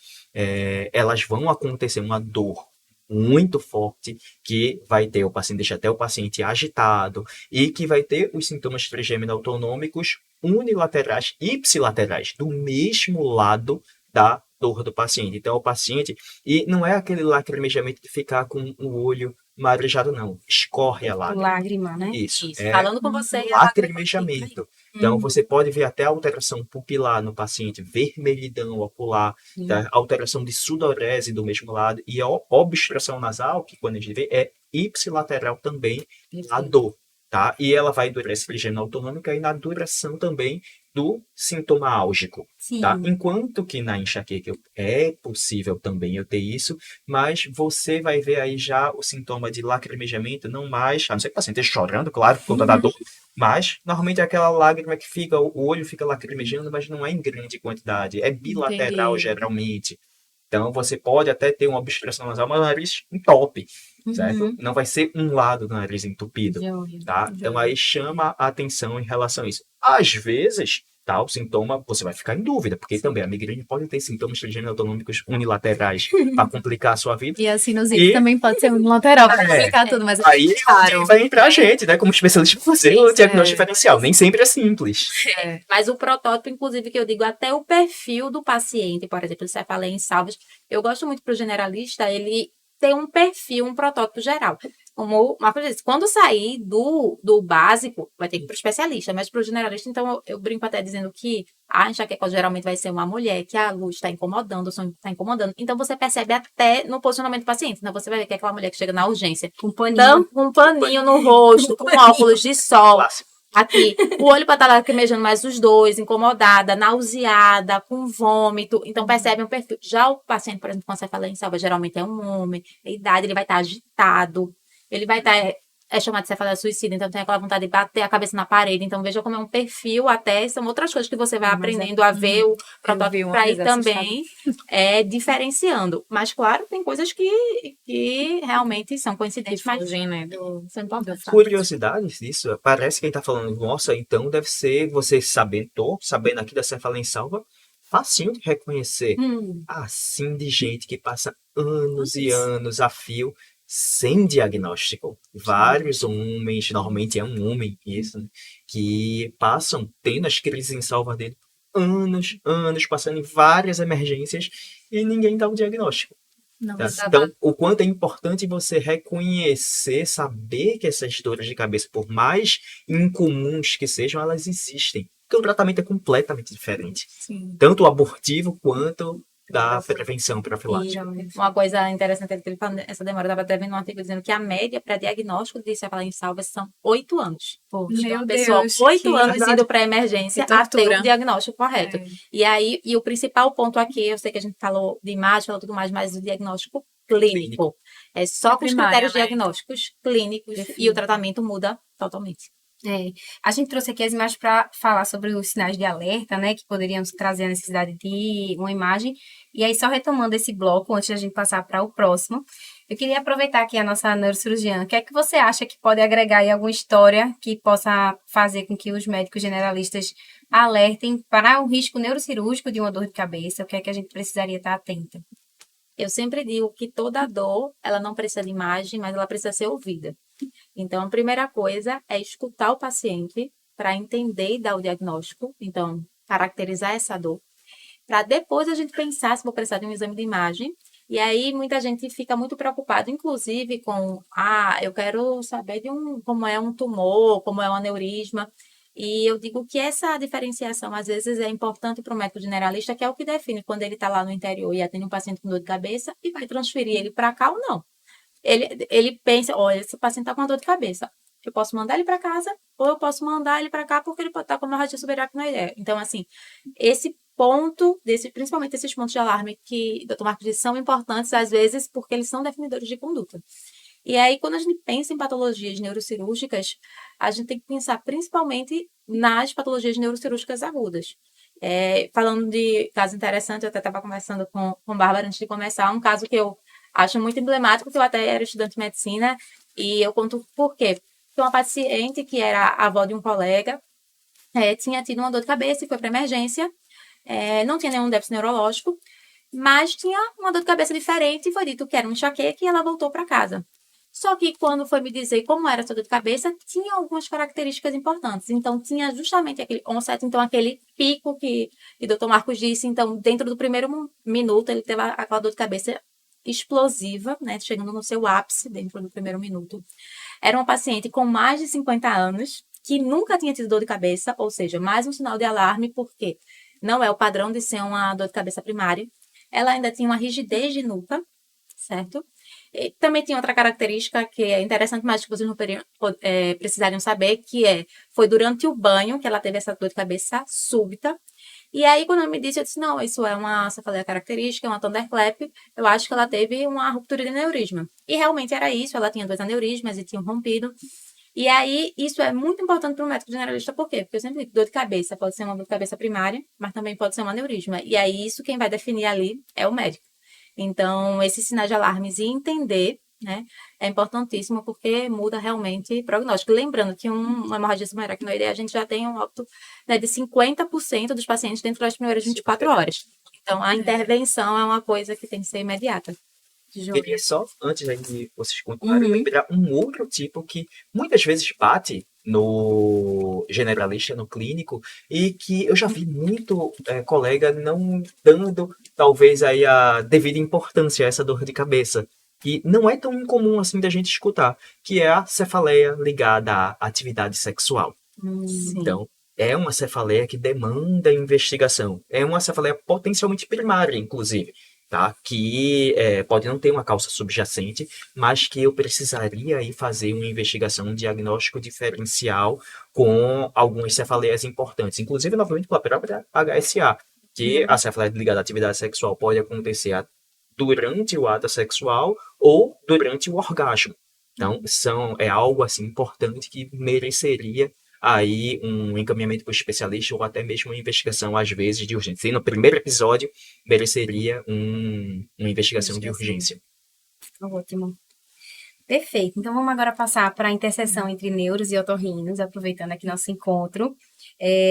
elas vão acontecer uma dor muito forte, que vai ter o paciente, deixa até o paciente agitado, e que vai ter os sintomas trigêmina autonômicos unilaterais e ipsilaterais, do mesmo lado da dor do paciente. Então, o paciente, e não é aquele lacrimejamento de ficar com o olho marejado, não. Escorre a lágrima. Lágrima, né? Isso. Isso, É falando com você, lacrimejamento. Então, você pode ver até alteração pupilar no paciente, vermelhidão ocular, tá? Alteração de sudorese do mesmo lado, e a obstrução nasal, que quando a gente vê, é ipsilateral também a dor, tá? E ela vai durar essa trigêmina autonômica e na duração também do sintoma álgico, Sim. tá? Enquanto que na enxaqueca é possível também eu ter isso, mas você vai ver aí já o sintoma de lacrimejamento, não mais, a não ser que o paciente esteja chorando, claro, por conta da dor, mas normalmente é aquela lágrima que fica, o olho fica lacrimejando, mas não é em grande quantidade, é bilateral Entendi. geralmente. Então você pode até ter uma obstrução nasal, mas o nariz entope, certo? Não vai ser um lado do nariz entupido, tá? Então aí chama a atenção em relação a isso. Às vezes, tá, o sintoma, você vai ficar em dúvida, porque também a migrânia pode ter sintomas trigêmina autonômicos unilaterais para complicar a sua vida. E a sinusite também pode ser unilateral para explicar tudo, mas Aí claro. vai entrar a gente, né, como especialista, para fazer o diagnóstico diferencial. Nem sempre é simples. Mas o protótipo, inclusive, que eu digo, até o perfil do paciente, por exemplo, se eu falei em salvas, eu gosto muito para o generalista, ele ter um perfil, um protótipo geral. Como o Marcos disse, quando sair do básico, vai ter que ir para o especialista, mas para o generalista, então eu brinco até dizendo que a enxaqueca geralmente vai ser uma mulher, que a luz está incomodando, o som está incomodando. Então você percebe até no posicionamento do paciente. Então você vai ver que é aquela mulher que chega na urgência Com paninho. então, com um paninho no rosto, com óculos de sol. Clássico. Aqui, o olho para estar lacrimejando mais os dois, incomodada, nauseada, com vômito. Então, percebe um perfil. Já o paciente, por exemplo, com cefaleia em salva, geralmente é um homem, a idade, ele vai estar agitado, ele vai estar, chamado de cefaleia suicida, então tem aquela vontade de bater a cabeça na parede. Então, veja como é um perfil até, são outras coisas que você vai aprendendo a ver o protótipo para ir também diferenciando. Mas, claro, tem coisas que realmente são coincidentes, mas Fugem, né? são importantes. Curiosidades disso, parece que quem tá falando, nossa, então deve ser você sabendo aqui da cefaleia em salva, facinho de reconhecer. Assim de gente que passa anos e anos a fio sem diagnóstico. Vários homens, normalmente é um homem isso, né, que passam tendo as crises em salva dele anos, passando em várias emergências e ninguém dá um diagnóstico. Não, Tá? Então, o quanto é importante você reconhecer, saber que essas dores de cabeça, por mais incomuns que sejam, elas existem. Porque o tratamento é completamente diferente. sim. Tanto o abortivo quanto da prevenção profilática. Uma coisa interessante é que ele fala, essa demora, eu estava até vendo um artigo dizendo que a média para diagnóstico de cefaleia em salvas são 8 anos. Meu A pessoa, Deus, 8 que anos verdade. indo para emergência Que até tortura. o diagnóstico correto. E aí, e o principal ponto aqui, eu sei que a gente falou de imagem, falou tudo mais, mas o diagnóstico clínico. É só com os Primária, critérios né? diagnósticos clínicos e o tratamento muda totalmente. A gente trouxe aqui as imagens para falar sobre os sinais de alerta, né, que poderiam trazer a necessidade de uma imagem. E aí, só retomando esse bloco, antes de a gente passar para o próximo, eu queria aproveitar aqui a nossa neurocirurgiã. O que é que você acha que pode agregar aí alguma história que possa fazer com que os médicos generalistas alertem para o risco neurocirúrgico de uma dor de cabeça? O que é que a gente precisaria estar atenta? Eu sempre digo que toda dor, ela não precisa de imagem, mas ela precisa ser ouvida. Então, a primeira coisa é escutar o paciente para entender e dar o diagnóstico. Então, caracterizar essa dor. Para depois a gente pensar se vou precisar de um exame de imagem. E aí, muita gente fica muito preocupada, inclusive, com, eu quero saber como é um tumor, como é um aneurisma. E eu digo que essa diferenciação, às vezes, é importante para o médico generalista, que é o que define quando ele está lá no interior e atende um paciente com dor de cabeça e vai transferir ele para cá ou não. Ele pensa, olha, esse paciente está com uma dor de cabeça. Eu posso mandar ele para casa ou eu posso mandar ele para cá porque ele pode estar com hemorragia subaracnoideia. Então, assim, esse ponto, principalmente esses pontos de alarme que o Dr. Marcos disse, são importantes, às vezes, porque eles são definidores de conduta. E aí, quando a gente pensa em patologias neurocirúrgicas, a gente tem que pensar principalmente nas patologias neurocirúrgicas agudas. Falando de caso interessante, eu até estava conversando com Bárbara antes de começar, um caso que eu acho muito emblemático, que eu até era estudante de medicina, e eu conto por quê. Porque uma paciente que era avó de um colega, tinha tido uma dor de cabeça e foi para emergência, não tinha nenhum déficit neurológico, mas tinha uma dor de cabeça diferente e foi dito que era um enxaqueca e ela voltou para casa. Só que quando foi me dizer como era essa dor de cabeça, tinha algumas características importantes. Então, tinha justamente aquele onset, então aquele pico que o Dr. Marcos disse. Então, dentro do primeiro minuto, ele teve aquela dor de cabeça explosiva, né, chegando no seu ápice dentro do primeiro minuto. Era uma paciente com mais de 50 anos, que nunca tinha tido dor de cabeça, ou seja, mais um sinal de alarme, porque não é o padrão de ser uma dor de cabeça primária. Ela ainda tinha uma rigidez de nuca, certo? E também tinha outra característica que é interessante, mas que vocês não precisariam saber, foi durante o banho que ela teve essa dor de cabeça súbita. E aí, quando ela me disse, eu disse, não, isso é uma cefaleia característica, é uma thunderclap, eu acho que ela teve uma ruptura de aneurisma. E realmente era isso, ela tinha 2 aneurismas e tinham rompido. E aí, isso é muito importante para o médico generalista, por quê? Porque eu sempre digo que dor de cabeça pode ser uma dor de cabeça primária, mas também pode ser um aneurisma. E aí, isso quem vai definir ali é o médico. Então, esses sinais de alarmes e entender, né, é importantíssimo porque muda realmente o prognóstico. Lembrando que uma hemorragia subaracnoideia, a gente já tem um óbito, né, de 50% dos pacientes dentro das primeiras 24 horas. Então, a intervenção é uma coisa que tem que ser imediata. Queria só, antes aí de vocês continuarem, lembrar um outro tipo que muitas vezes bate no generalista, no clínico, e que eu já vi muito colega não dando, talvez, aí a devida importância a essa dor de cabeça. E não é tão incomum assim da gente escutar, que é a cefaleia ligada à atividade sexual. Então, é uma cefaleia que demanda investigação. É uma cefaleia potencialmente primária, inclusive. Tá? Que pode não ter uma causa subjacente, mas que eu precisaria aí fazer uma investigação, um diagnóstico diferencial com algumas cefaleias importantes, inclusive, novamente, com a própria HSA, que a cefaleia ligada à atividade sexual pode acontecer durante o ato sexual ou durante o orgasmo. Então, é algo assim importante que mereceria aí um encaminhamento para o especialista ou até mesmo uma investigação, às vezes, de urgência. E no primeiro episódio, mereceria uma investigação de urgência. Ótimo. Perfeito. Então, vamos agora passar para a interseção entre neuros e otorrinos, aproveitando aqui nosso encontro.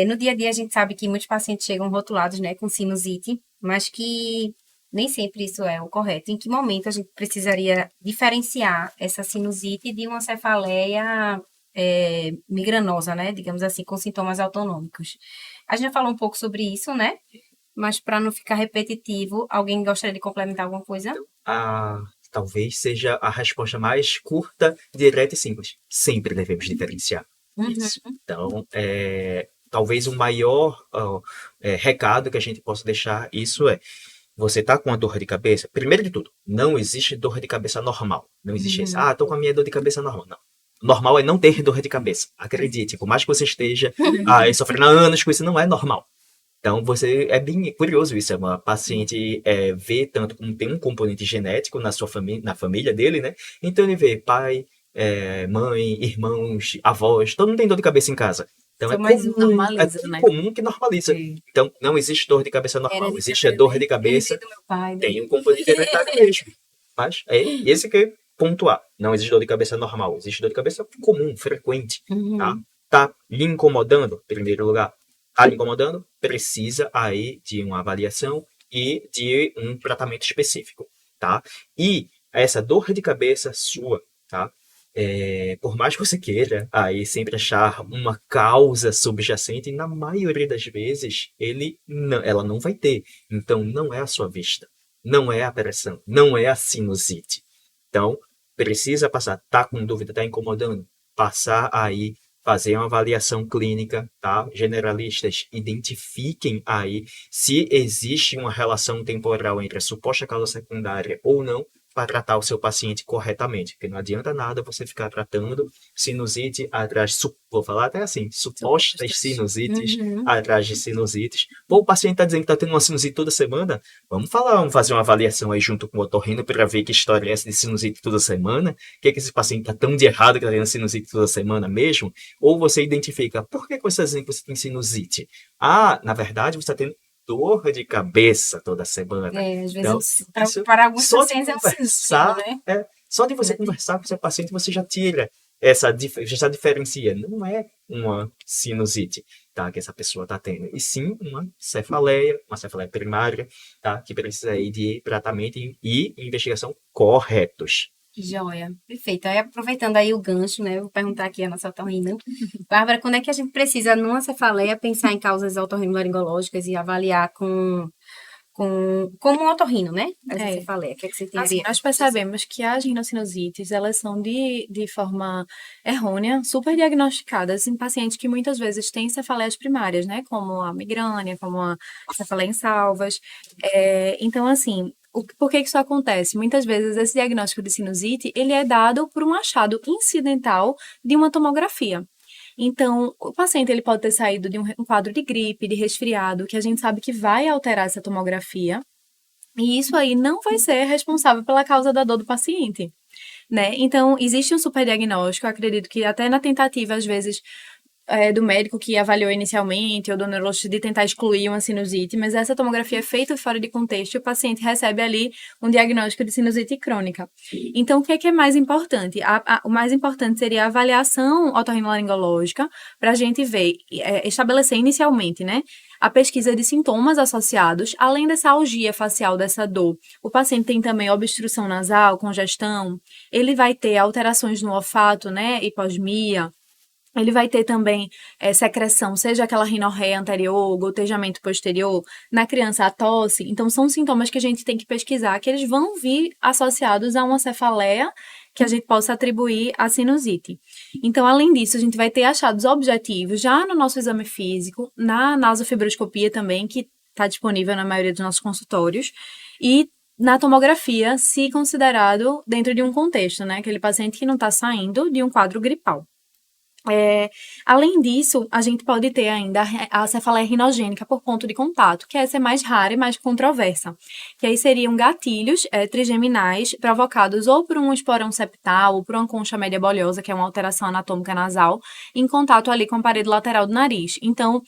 No dia a dia, a gente sabe que muitos pacientes chegam rotulados, né, com sinusite, mas que nem sempre isso é o correto. Em que momento a gente precisaria diferenciar essa sinusite de uma cefaleia migranosa, né? Digamos assim, com sintomas autonômicos. A gente já falou um pouco sobre isso, né? Mas para não ficar repetitivo, alguém gostaria de complementar alguma coisa? Talvez seja a resposta mais curta, direta e simples. Sempre devemos diferenciar isso. Então, talvez o maior recado que a gente possa deixar isso você tá com uma dor de cabeça? Primeiro de tudo, não existe dor de cabeça normal. Não existe isso. Tô com a minha dor de cabeça normal. Não. Normal é não ter dor de cabeça. Acredite, por mais que você esteja sofrendo há anos com isso, não é normal. Então, é bem curioso isso. Uma paciente vê tanto como tem um componente genético na sua família, na família dele, né? Então, ele vê pai, mãe, irmãos, avós, todo mundo tem dor de cabeça em casa. Então, comum que normaliza. Sim. Então, não existe dor de cabeça normal. Existe a dor de cabeça, tem um componente hereditário mesmo. Mas é esse que é pontuar. Não existe dor de cabeça normal. Existe dor de cabeça comum, frequente. Tá lhe incomodando, em primeiro lugar. Tá lhe incomodando? Precisa aí de uma avaliação e de um tratamento específico, tá? E essa dor de cabeça sua, tá? Por mais que você queira aí sempre achar uma causa subjacente, na maioria das vezes ela não vai ter. Então, não é a sua vista, não é a pressão, não é a sinusite. Então, precisa passar, tá com dúvida, tá incomodando, passar aí, fazer uma avaliação clínica, tá? Generalistas, identifiquem aí se existe uma relação temporal entre a suposta causa secundária ou não, para tratar o seu paciente corretamente, porque não adianta nada você ficar tratando sinusite atrás, vou falar até assim, supostas sinusites Uhum. atrás de sinusites. Pô, o paciente está dizendo que está tendo uma sinusite toda semana, vamos fazer uma avaliação aí junto com o otorrino para ver que história é essa de sinusite toda semana, o que é que esse paciente está tão de errado que está tendo sinusite toda semana mesmo, ou você identifica, por que com esse exemplo você tem sinusite? Ah, na verdade você está tendo dor de cabeça toda semana. Às Então, vezes, isso, para alguns só de pacientes é um conversar, síntoma, né? só de você conversar com o seu paciente, você já tira já diferencia. Não é uma sinusite, tá, que essa pessoa está tendo, e sim uma cefaleia primária, tá, que precisa aí de tratamento e investigação corretos. Joia, perfeito. Aí, aproveitando aí o gancho, né? Eu vou perguntar aqui a nossa otorrina. Bárbara, quando é que a gente precisa, numa cefaleia, pensar em causas otorrinolaringológicas e avaliar como um otorrino, né? Essa É. cefaleia. O que é que você tem Assim, ali? nós percebemos que as rinossinusites, elas são de forma errônea, super diagnosticadas em pacientes que muitas vezes têm cefaleias primárias, né? Como a migrânia, como a cefaleia em salvas. Então, assim, por que isso acontece? Muitas vezes esse diagnóstico de sinusite, ele é dado por um achado incidental de uma tomografia. Então, o paciente ele pode ter saído de um quadro de gripe, de resfriado, que a gente sabe que vai alterar essa tomografia, e isso aí não vai ser responsável pela causa da dor do paciente, né? Então, existe um superdiagnóstico, eu acredito que até na tentativa, às vezes, do médico que avaliou inicialmente, ou do neurologista de tentar excluir uma sinusite, mas essa tomografia é feita fora de contexto e o paciente recebe ali um diagnóstico de sinusite crônica. Então, o que é mais importante? O mais importante seria a avaliação otorrinolaringológica para a gente ver, estabelecer inicialmente, né? A pesquisa de sintomas associados, além dessa algia facial, dessa dor. O paciente tem também obstrução nasal, congestão, ele vai ter alterações no olfato, né? Hiposmia. Ele vai ter também secreção, seja aquela rinorreia anterior, gotejamento posterior, na criança a tosse. Então, são sintomas que a gente tem que pesquisar, que eles vão vir associados a uma cefaleia que a gente possa atribuir à sinusite. Então, além disso, a gente vai ter achados objetivos já no nosso exame físico, na nasofibroscopia também, que está disponível na maioria dos nossos consultórios, e na tomografia, se considerado dentro de um contexto, né? Aquele paciente que não está saindo de um quadro gripal. Além disso, a gente pode ter ainda a cefaleia rinogênica por ponto de contato, que essa é mais rara e mais controversa, que aí seriam gatilhos trigeminais provocados ou por um esporão septal ou por uma concha média bolhosa, que é uma alteração anatômica nasal, em contato ali com a parede lateral do nariz. Então,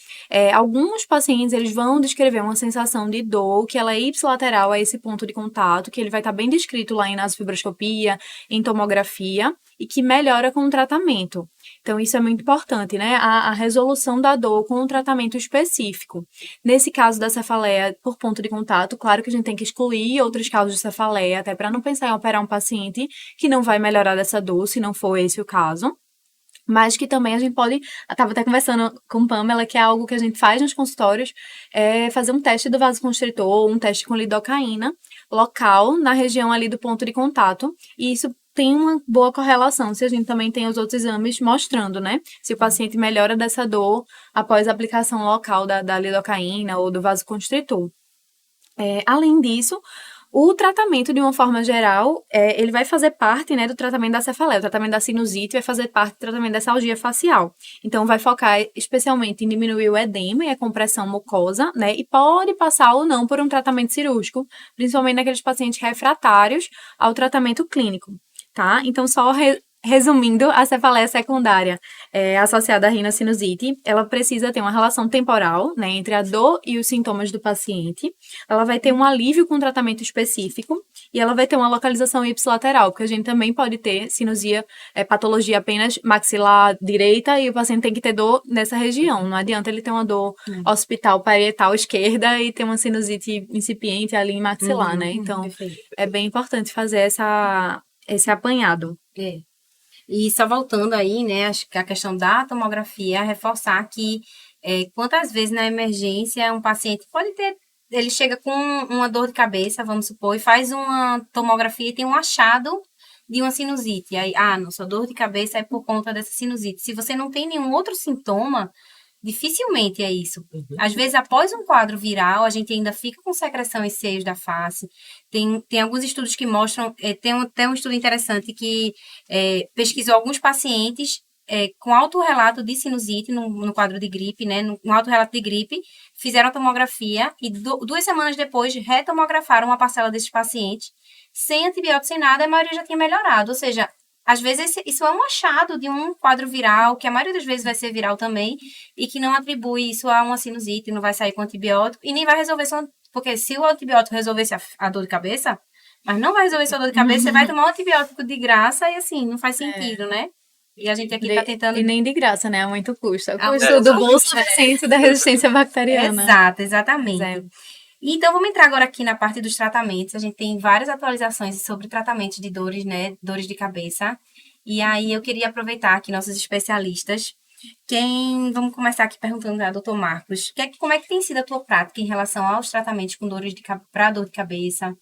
alguns pacientes eles vão descrever uma sensação de dor, que ela é ipsilateral a esse ponto de contato, que ele vai estar bem descrito lá em nasofibroscopia, em tomografia, e que melhora com o tratamento. Então, isso é muito importante, né? A resolução da dor com um tratamento específico. Nesse caso da cefaleia por ponto de contato, claro que a gente tem que excluir outros casos de cefaleia, até para não pensar em operar um paciente que não vai melhorar dessa dor, se não for esse o caso. Mas que também a gente pode, estava até conversando com Pamela, que é algo que a gente faz nos consultórios, fazer um teste do vasoconstritor, um teste com lidocaína local na região ali do ponto de contato, e isso tem uma boa correlação, se a gente também tem os outros exames mostrando, né? Se o paciente melhora dessa dor após a aplicação local da lidocaína ou do vasoconstritor. Além disso, o tratamento, de uma forma geral, ele vai fazer parte, né, do tratamento da cefaleia. O tratamento da sinusite vai fazer parte do tratamento dessa algia facial. Então, vai focar especialmente em diminuir o edema e a compressão mucosa, né, e pode passar ou não por um tratamento cirúrgico, principalmente naqueles pacientes refratários ao tratamento clínico, tá? Então, só resumindo, a cefaleia secundária associada à rinocinusite, ela precisa ter uma relação temporal, né, entre a dor e os sintomas do paciente. Ela vai ter um alívio com tratamento específico e ela vai ter uma localização ipsilateral, porque a gente também pode ter sinusia, patologia apenas maxilar direita e o paciente tem que ter dor nessa região. Não adianta ele ter uma dor occipital parietal esquerda e ter uma sinusite incipiente ali em maxilar, né? Então, Perfeito. é bem importante fazer esse apanhado. E só voltando aí, né, acho que a questão da tomografia, reforçar que quantas vezes na emergência um paciente pode ter, ele chega com uma dor de cabeça, vamos supor, e faz uma tomografia e tem um achado de uma sinusite. Aí, não, sua dor de cabeça é por conta dessa sinusite. Se você não tem nenhum outro sintoma, dificilmente é isso. Às vezes, após um quadro viral, a gente ainda fica com secreção em seios da face. Tem alguns estudos que mostram, tem um estudo interessante que pesquisou alguns pacientes com alto relato de sinusite no quadro de gripe, né? No alto relato de gripe, fizeram a tomografia e 2 semanas depois retomografaram uma parcela desses pacientes sem antibiótico, sem nada, a maioria já tinha melhorado. Ou seja, às vezes isso é um achado de um quadro viral, que a maioria das vezes vai ser viral também, e que não atribui isso a uma sinusite, não vai sair com antibiótico e nem vai resolver sua... Porque se o antibiótico resolvesse a dor de cabeça, mas não vai resolver sua dor de cabeça, você vai tomar um antibiótico de graça e assim, não faz sentido, né? E a gente aqui está tentando... E nem de graça, né? Muito custo. O Ah, custo do bolso da resistência bacteriana. Exato, exatamente. Então, vamos entrar agora aqui na parte dos tratamentos. A gente tem várias atualizações sobre tratamentos de dores, né? Dores de cabeça. E aí, eu queria aproveitar aqui nossos especialistas. Vamos começar aqui perguntando ao Dr. Marcos. Como é que tem sido a tua prática em relação aos tratamentos com dores para dor de cabeça?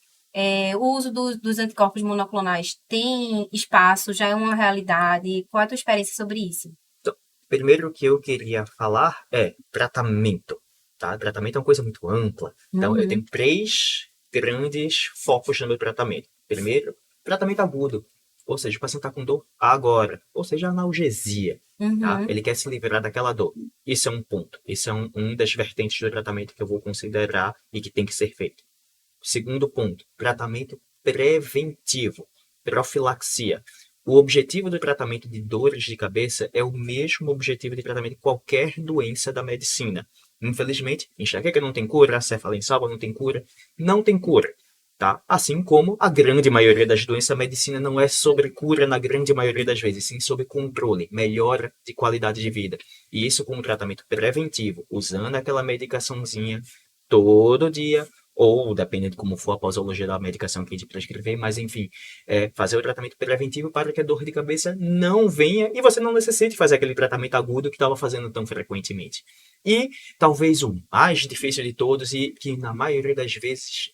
O uso dos anticorpos monoclonais tem espaço? Já é uma realidade? Qual é a tua experiência sobre isso? Então, primeiro que eu queria falar é tratamento. Tá? Tratamento é uma coisa muito ampla. Então, eu tenho 3 grandes focos no meu tratamento. Primeiro, tratamento agudo. Ou seja, o paciente está com dor agora. Ou seja, analgesia. Tá? Ele quer se livrar daquela dor. Isso é um ponto. Isso é um das vertentes do tratamento que eu vou considerar e que tem que ser feito. Segundo ponto, tratamento preventivo. Profilaxia. O objetivo do tratamento de dores de cabeça é o mesmo objetivo de tratamento de qualquer doença da medicina. Infelizmente, enxaqueca não tem cura, cefaleia insalva não tem cura, não tem cura, tá? Assim como a grande maioria das doenças, a medicina não é sobre cura na grande maioria das vezes, sim sobre controle, melhora de qualidade de vida. E isso com um tratamento preventivo, usando aquela medicaçãozinha todo dia, ou dependendo de como for a posologia da medicação que a gente prescrever, mas enfim, fazer o tratamento preventivo para que a dor de cabeça não venha e você não necessite fazer aquele tratamento agudo que estava fazendo tão frequentemente. E talvez o mais difícil de todos e que na maioria das vezes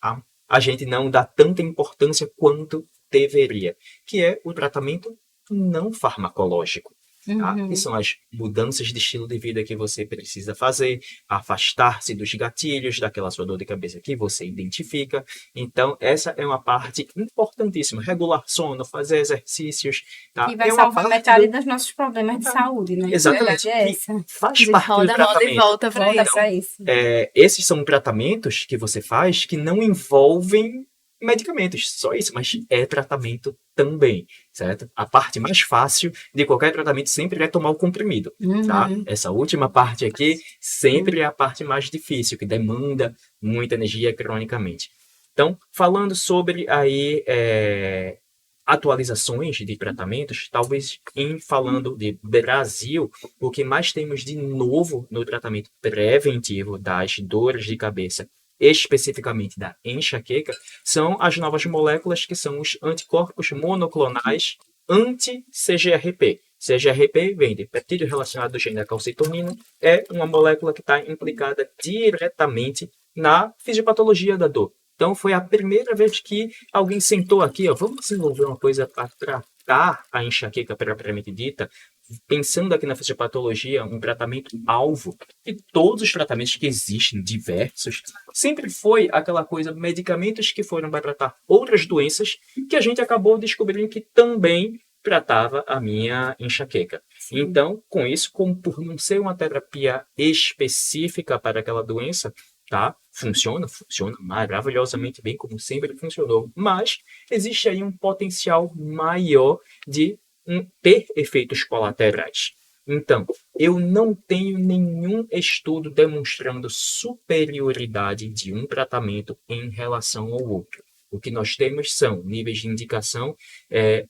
a gente não dá tanta importância quanto deveria, que é o tratamento não farmacológico. Tá? Que são as mudanças de estilo de vida que você precisa fazer, afastar-se dos gatilhos daquela sua dor de cabeça que você identifica. Então, essa é uma parte importantíssima. Regular sono, fazer exercícios. Tá? Que vai salvar metade dos nossos problemas de saúde, né? Exatamente. Faz parte do tratamento. Roda e volta para isso. Esses são tratamentos que você faz que não envolvem medicamentos, só isso, mas é tratamento também, certo? A parte mais fácil de qualquer tratamento sempre é tomar o comprimido, tá? Essa última parte aqui sempre é a parte mais difícil, que demanda muita energia cronicamente. Então, falando sobre aí atualizações de tratamentos, talvez falando de Brasil, o que mais temos de novo no tratamento preventivo das dores de cabeça, especificamente da enxaqueca, são as novas moléculas que são os anticorpos monoclonais anti-CGRP. CGRP vem de peptídeo relacionado do gene da calcitonina, é uma molécula que está implicada diretamente na fisiopatologia da dor. Então, foi a primeira vez que alguém sentou aqui, vamos desenvolver uma coisa para tratar a enxaqueca propriamente dita, pensando aqui na fisiopatologia, um tratamento alvo, e todos os tratamentos que existem, diversos, sempre foi aquela coisa, medicamentos que foram para tratar outras doenças, que a gente acabou descobrindo que também tratava a minha enxaqueca. Sim. Então, com isso, como por não ser uma terapia específica para aquela doença, tá? Funciona maravilhosamente bem, como sempre funcionou, mas existe aí um potencial maior de ter efeitos colaterais. Então, eu não tenho nenhum estudo demonstrando superioridade de um tratamento em relação ao outro. O que nós temos são níveis de indicação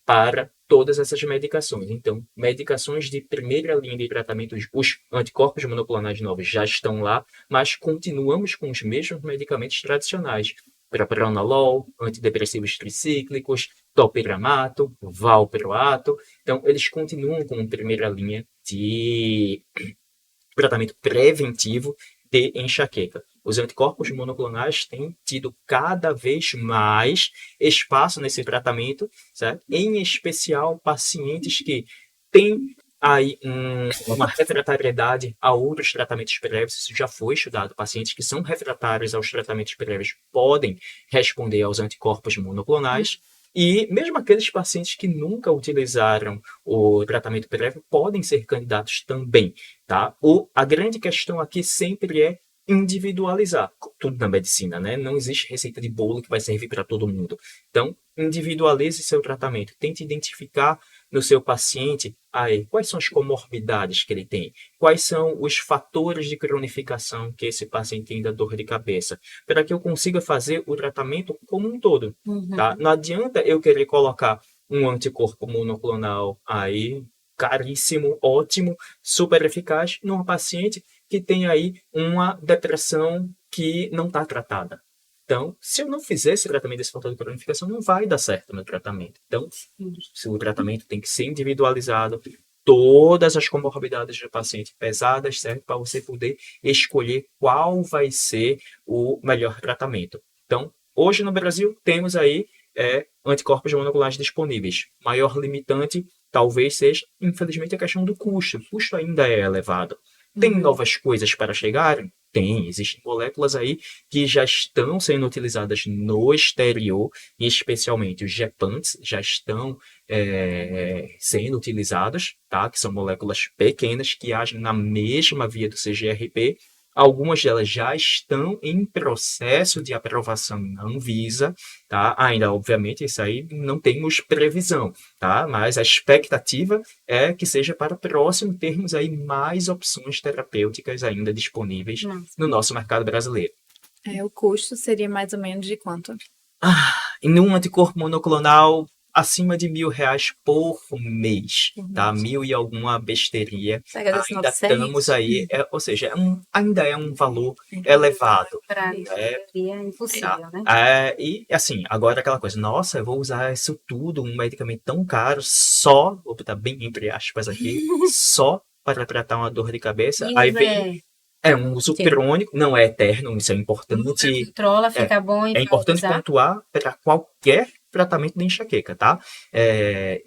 para todas essas medicações. Então, medicações de primeira linha de tratamento, os anticorpos monoclonais novos já estão lá, mas continuamos com os mesmos medicamentos tradicionais. propranolol, antidepressivos tricíclicos, topiramato, valproato. Então, eles continuam como primeira linha de tratamento preventivo de enxaqueca. Os anticorpos monoclonais têm tido cada vez mais espaço nesse tratamento, certo? Em especial pacientes que têm aí uma refratariedade a outros tratamentos prévios. Isso já foi estudado. Pacientes que são refratários aos tratamentos prévios podem responder aos anticorpos monoclonais. E mesmo aqueles pacientes que nunca utilizaram o tratamento prévio podem ser candidatos também, tá? A grande questão aqui sempre é individualizar. Tudo na medicina, né? Não existe receita de bolo que vai servir para todo mundo. Então, individualize seu tratamento. Tente identificar no seu paciente quais são as comorbidades que ele tem, quais são os fatores de cronificação que esse paciente tem da dor de cabeça, para que eu consiga fazer o tratamento como um todo. Tá? Não adianta eu querer colocar um anticorpo monoclonal caríssimo, ótimo, super eficaz, numa paciente que tem aí uma depressão que não está tratada. Então, se eu não fizer esse tratamento desse fator de cronificação, não vai dar certo o meu tratamento. Então, o tratamento tem que ser individualizado, todas as comorbidades do paciente pesadas, certo? Para você poder escolher qual vai ser o melhor tratamento. Então, hoje no Brasil, temos aí anticorpos monoclonais disponíveis. Maior limitante talvez seja, infelizmente, a questão do custo. O custo ainda é elevado. Tem novas coisas para chegarem? Tem. Existem moléculas aí que já estão sendo utilizadas no exterior, e especialmente os gepants já estão sendo utilizados, tá? Que são moléculas pequenas que agem na mesma via do CGRP. Algumas delas já estão em processo de aprovação na Anvisa, tá? Ainda, obviamente, isso aí não temos previsão, tá? Mas a expectativa é que seja para próximo termos aí mais opções terapêuticas ainda disponíveis no nosso mercado brasileiro. O custo seria mais ou menos de quanto? Em um anticorpo monoclonal, acima de R$1.000 por mês, tá? 1.000 e alguma besteirinha. Ainda estamos aí, ou seja, ainda é um valor elevado. Para é impossível, né? E assim, agora aquela coisa, nossa, eu vou usar isso tudo, um medicamento tão caro, só, vou botar bem entre aspas aqui, só para tratar uma dor de cabeça. Aí vem... um uso crônico, não é eterno, isso é importante. Controla, fica bom. É importante pontuar para qualquer tratamento de enxaqueca, tá?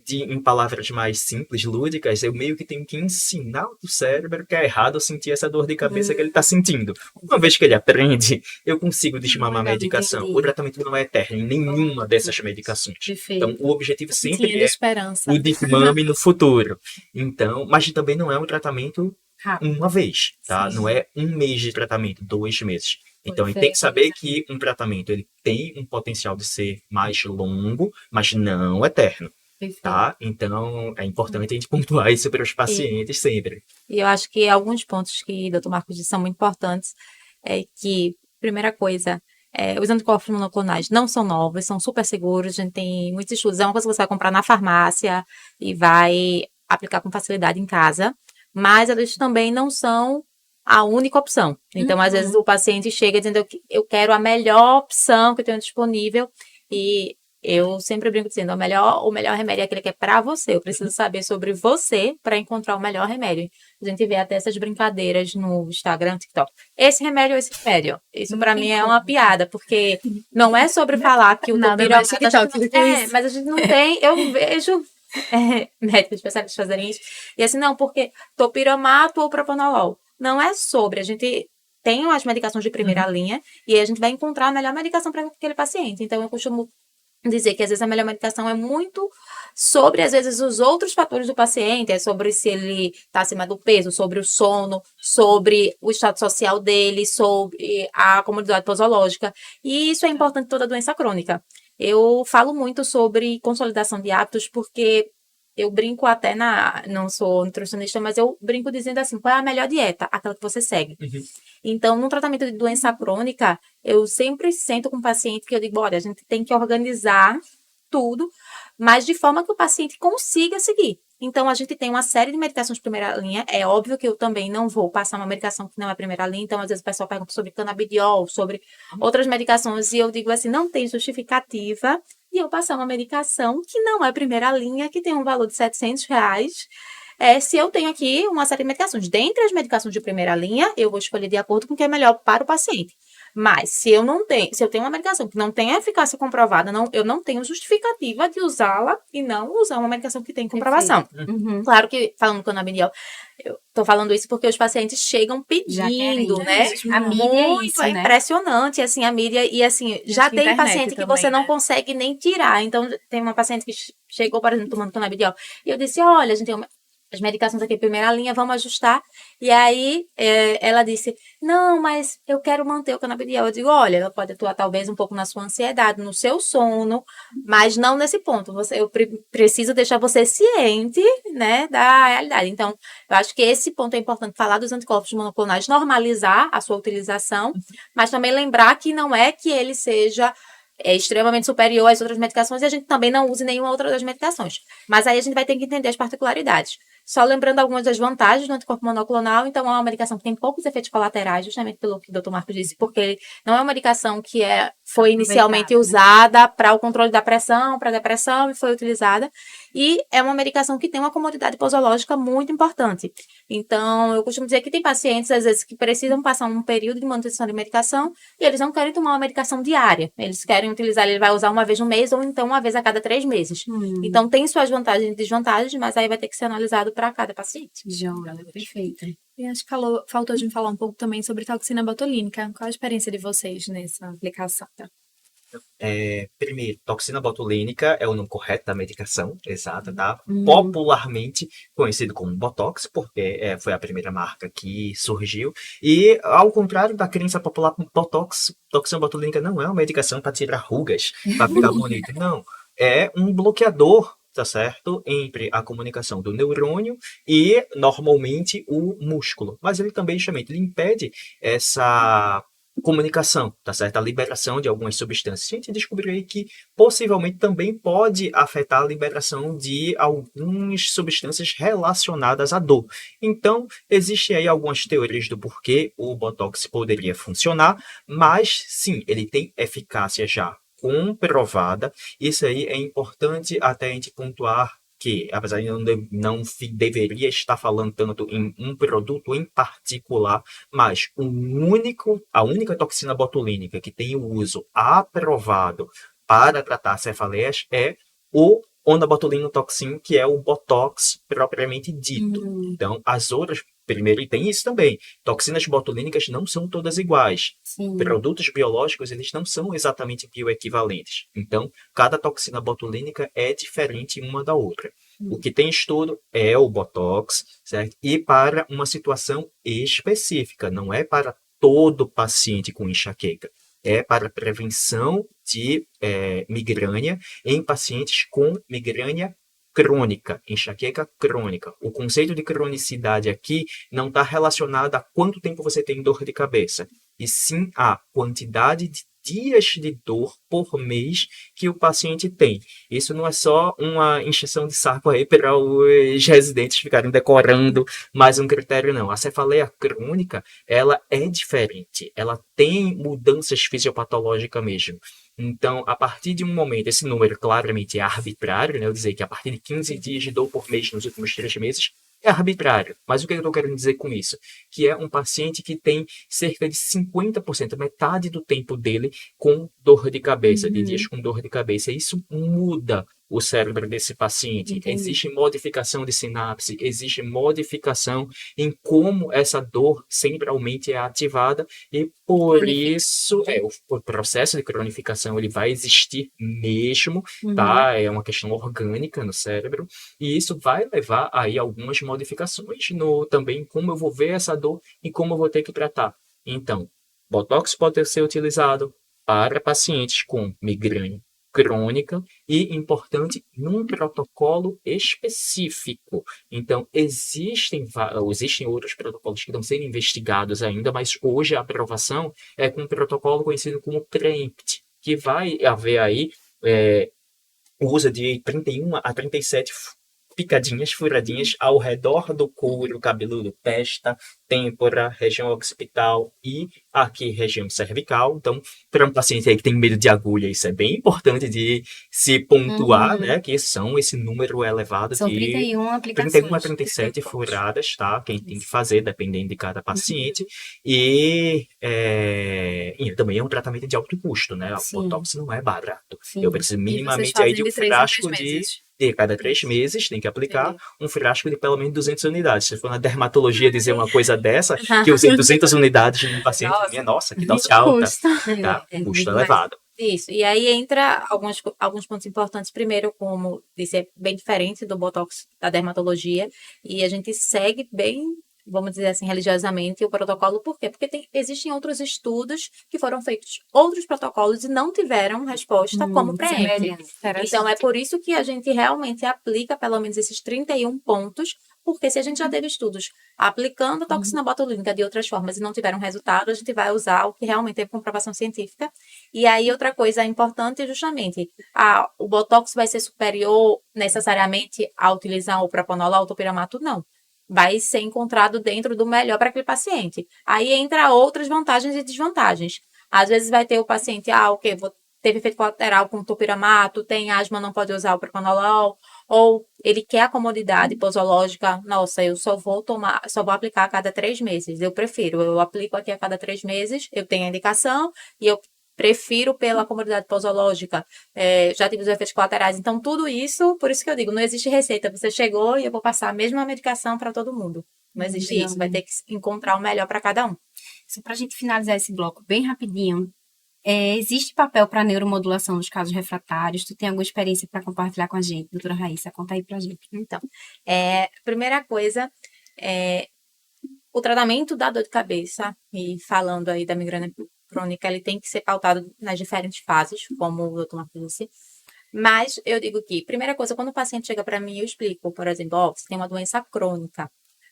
Em palavras mais simples, lúdicas, eu meio que tenho que ensinar o cérebro que é errado sentir essa dor de cabeça que ele está sentindo. Uma vez que ele aprende, eu consigo desmamar a medicação. O tratamento não é eterno em nenhuma dessas medicações. Perfeito. Então, o objetivo sempre é o desmame no futuro. Então, mas também não é um tratamento uma vez, tá? Sim. Não é um mês de tratamento, 2 meses. Então, ele tem que saber que um tratamento ele tem um potencial de ser mais longo, mas não eterno, tá? Então, é importante a gente pontuar isso para os pacientes sempre. E eu acho que alguns pontos que o Dr. Marcos disse são muito importantes. É que, primeira coisa, os anticorpos monoclonais não são novos, são super seguros, a gente tem muitos estudos. É uma coisa que você vai comprar na farmácia e vai aplicar com facilidade em casa, mas eles também não são a única opção. Então, às vezes, o paciente chega dizendo que eu quero a melhor opção que eu tenho disponível, e eu sempre brinco dizendo, o melhor remédio é aquele que é para você. Eu preciso saber sobre você para encontrar o melhor remédio. A gente vê até essas brincadeiras no Instagram, TikTok. Esse remédio ou esse remédio? Isso para mim é uma piada, porque não é sobre falar que o topiramato... Mas a gente não tem... Eu vejo médicos especialistas fazerem isso. E assim, não, porque topiramato ou propranolol. Não é sobre, a gente tem as medicações de primeira linha e a gente vai encontrar a melhor medicação para aquele paciente. Então, eu costumo dizer que, às vezes, a melhor medicação é muito sobre, às vezes, os outros fatores do paciente, é sobre se ele está acima do peso, sobre o sono, sobre o estado social dele, sobre a comorbidade posológica. E isso é importante em toda doença crônica. Eu falo muito sobre consolidação de hábitos porque... Eu brinco até não sou nutricionista, mas eu brinco dizendo assim, qual é a melhor dieta? Aquela que você segue. Então, no tratamento de doença crônica, eu sempre sento com o paciente que eu digo, olha, a gente tem que organizar tudo, mas de forma que o paciente consiga seguir. Então, a gente tem uma série de medicações de primeira linha. É óbvio que eu também não vou passar uma medicação que não é primeira linha. Então, às vezes, o pessoal pergunta sobre canabidiol, sobre outras medicações, e eu digo assim, não tem justificativa de eu passar uma medicação que não é primeira linha, que tem um valor de R$ 700, se eu tenho aqui uma série de medicações. Dentre as medicações de primeira linha, eu vou escolher de acordo com o que é melhor para o paciente. Mas, se eu tenho uma medicação que não tem eficácia comprovada, eu não tenho justificativa de usá-la e não usar uma medicação que tem comprovação. Uhum. Claro que, falando do canabidiol, eu tô falando isso porque os pacientes chegam Já pedindo, querem. né? A mídia é Muito, isso, é né? impressionante, assim, a mídia, e assim, já Acho que tem internet paciente que também, você não né? consegue nem tirar. Então, tem uma paciente que chegou, por exemplo, tomando canabidiol, e eu disse, olha, a gente tem as medicações aqui em primeira linha, vamos ajustar. E aí, ela disse, não, mas eu quero manter o canabidiol. Eu digo, olha, ela pode atuar talvez um pouco na sua ansiedade, no seu sono, mas não nesse ponto. Eu preciso deixar você ciente, né, da realidade. Então, eu acho que esse ponto é importante, falar dos anticorpos monoclonais, normalizar a sua utilização, mas também lembrar que não é que ele seja extremamente superior às outras medicações e a gente também não use nenhuma outra das medicações. Mas aí a gente vai ter que entender as particularidades. Só lembrando algumas das vantagens do anticorpo monoclonal, então é uma medicação que tem poucos efeitos colaterais, justamente pelo que o Dr. Marcos disse, porque ele não é uma medicação que foi inicialmente usada para o controle da pressão, para depressão, e foi utilizada, e é uma medicação que tem uma comodidade posológica muito importante. Então, eu costumo dizer que tem pacientes, às vezes, que precisam passar um período de manutenção de medicação e eles não querem tomar uma medicação diária. Eles querem utilizar, ele vai usar uma vez no mês ou então uma vez a cada 3 meses. Então, tem suas vantagens e desvantagens, mas aí vai ter que ser analisado para cada paciente. Joia, perfeito. E acho que faltou a gente falar um pouco também sobre toxina botulínica. Qual a experiência de vocês nessa aplicação? Primeiro, toxina botulínica é o nome correto da medicação, exata, tá? Uhum. Popularmente conhecido como Botox, porque foi a primeira marca que surgiu. E, ao contrário da crença popular, Botox, toxina botulínica não é uma medicação para tirar rugas, para ficar bonito. Não, é um bloqueador, tá certo? Entre a comunicação do neurônio e, normalmente, o músculo. Mas ele também, justamente, ele impede essa comunicação, tá certo? A liberação de algumas substâncias. A gente descobriu aí que possivelmente também pode afetar a liberação de algumas substâncias relacionadas à dor. Então, existem aí algumas teorias do porquê o Botox poderia funcionar, mas sim, ele tem eficácia já comprovada. Isso aí é importante até a gente pontuar que, apesar de não deveria estar falando tanto em um produto em particular, mas a única toxina botulínica que tem o uso aprovado para tratar cefaleias é o onabotulinotoxin, que é o Botox propriamente dito. Então, as outras, primeiro, e tem isso também, toxinas botulínicas não são todas iguais. Sim. Produtos biológicos, eles não são exatamente bioequivalentes. Então, cada toxina botulínica é diferente uma da outra. O que tem estudo é o Botox, certo? E para uma situação específica, não é para todo paciente com enxaqueca. É para prevenção de migrânia em pacientes com migrânia crônica, enxaqueca crônica. O conceito de cronicidade aqui não está relacionado a quanto tempo você tem dor de cabeça, e sim a quantidade de dias de dor por mês que o paciente tem. Isso não é só uma encheção de saco aí para os residentes ficarem decorando mais um critério, não. A cefaleia crônica, ela é diferente. Ela tem mudanças fisiopatológicas mesmo. Então, a partir de um momento, esse número claramente é arbitrário, né? Eu dizer que a partir de 15 dias de dor por mês nos últimos 3 meses, é arbitrário. Mas o que eu estou querendo dizer com isso? Que é um paciente que tem cerca de 50%, metade do tempo dele com dor de cabeça, de dias com dor de cabeça. Isso muda o cérebro desse paciente. Entendi. Existe modificação de sinapse, existe modificação em como essa dor cerebralmente é ativada, e por isso o processo de cronificação ele vai existir mesmo, tá? É uma questão orgânica no cérebro, e isso vai levar aí algumas modificações também como eu vou ver essa dor e como eu vou ter que tratar. Então, Botox pode ser utilizado para pacientes com migrânia crônica e, importante, num protocolo específico. Então, existem outros protocolos que estão sendo investigados ainda, mas hoje a aprovação é com um protocolo conhecido como PREEMPT, que vai haver aí o uso de 31 a 37 picadinhas, furadinhas ao redor do couro cabeludo, testa, têmpora, região occipital e aqui região cervical. Então, para um paciente aí que tem medo de agulha, isso é bem importante de se pontuar, né? Que são esse número elevado São de 31 aplicações. 31 a 37 furadas, tá? Quem tem que fazer, dependendo de cada paciente. E também é um tratamento de alto custo, né? O Sim. Botox não é barato. Sim. Eu preciso E vocês minimamente fazem aí de um de 3 em 3 frasco de meses. cada 3 meses, tem que aplicar um frasco de pelo menos 200 unidades. Se for na dermatologia dizer uma coisa dessa, que eu usei 200 unidades num paciente, nossa, que dose alta, tá? Custo elevado. Isso. E aí entra alguns pontos importantes. Primeiro, como disse, é bem diferente do Botox da dermatologia. E a gente segue bem, vamos dizer assim, religiosamente o protocolo. Por quê? Porque existem outros estudos que foram feitos, outros protocolos e não tiveram resposta como preenche. Então, é por isso que a gente realmente aplica pelo menos esses 31 pontos, porque se a gente já teve estudos aplicando toxina botulínica de outras formas e não tiveram resultado, a gente vai usar o que realmente teve comprovação científica. E aí, outra coisa importante é justamente, o Botox vai ser superior necessariamente a utilizar o propanolol ou o topiramato? Não. Vai ser encontrado dentro do melhor para aquele paciente. Aí entra outras vantagens e desvantagens. Às vezes vai ter o paciente, teve efeito colateral com topiramato, tem asma, não pode usar o propanolol, ou ele quer a comodidade posológica, nossa, eu só vou aplicar a cada 3 meses. Eu aplico aqui a cada 3 meses, eu tenho a indicação e eu prefiro pela comodidade posológica, já tive os efeitos colaterais. Então, tudo isso, por isso que eu digo, não existe receita. Você chegou e eu vou passar a mesma medicação para todo mundo. Não existe isso, vai ter que encontrar o melhor para cada um. Só para a gente finalizar esse bloco bem rapidinho, existe papel para neuromodulação nos casos refratários? Tu tem alguma experiência para compartilhar com a gente, doutora Raíssa? Conta aí pra gente. Então, primeira coisa, o tratamento da dor de cabeça, e falando aí da migrânia crônica, ele tem que ser pautado nas diferentes fases, como o doutor Marcos disse. Mas eu digo que, primeira coisa, quando o paciente chega para mim, eu explico, por exemplo, você tem uma doença crônica.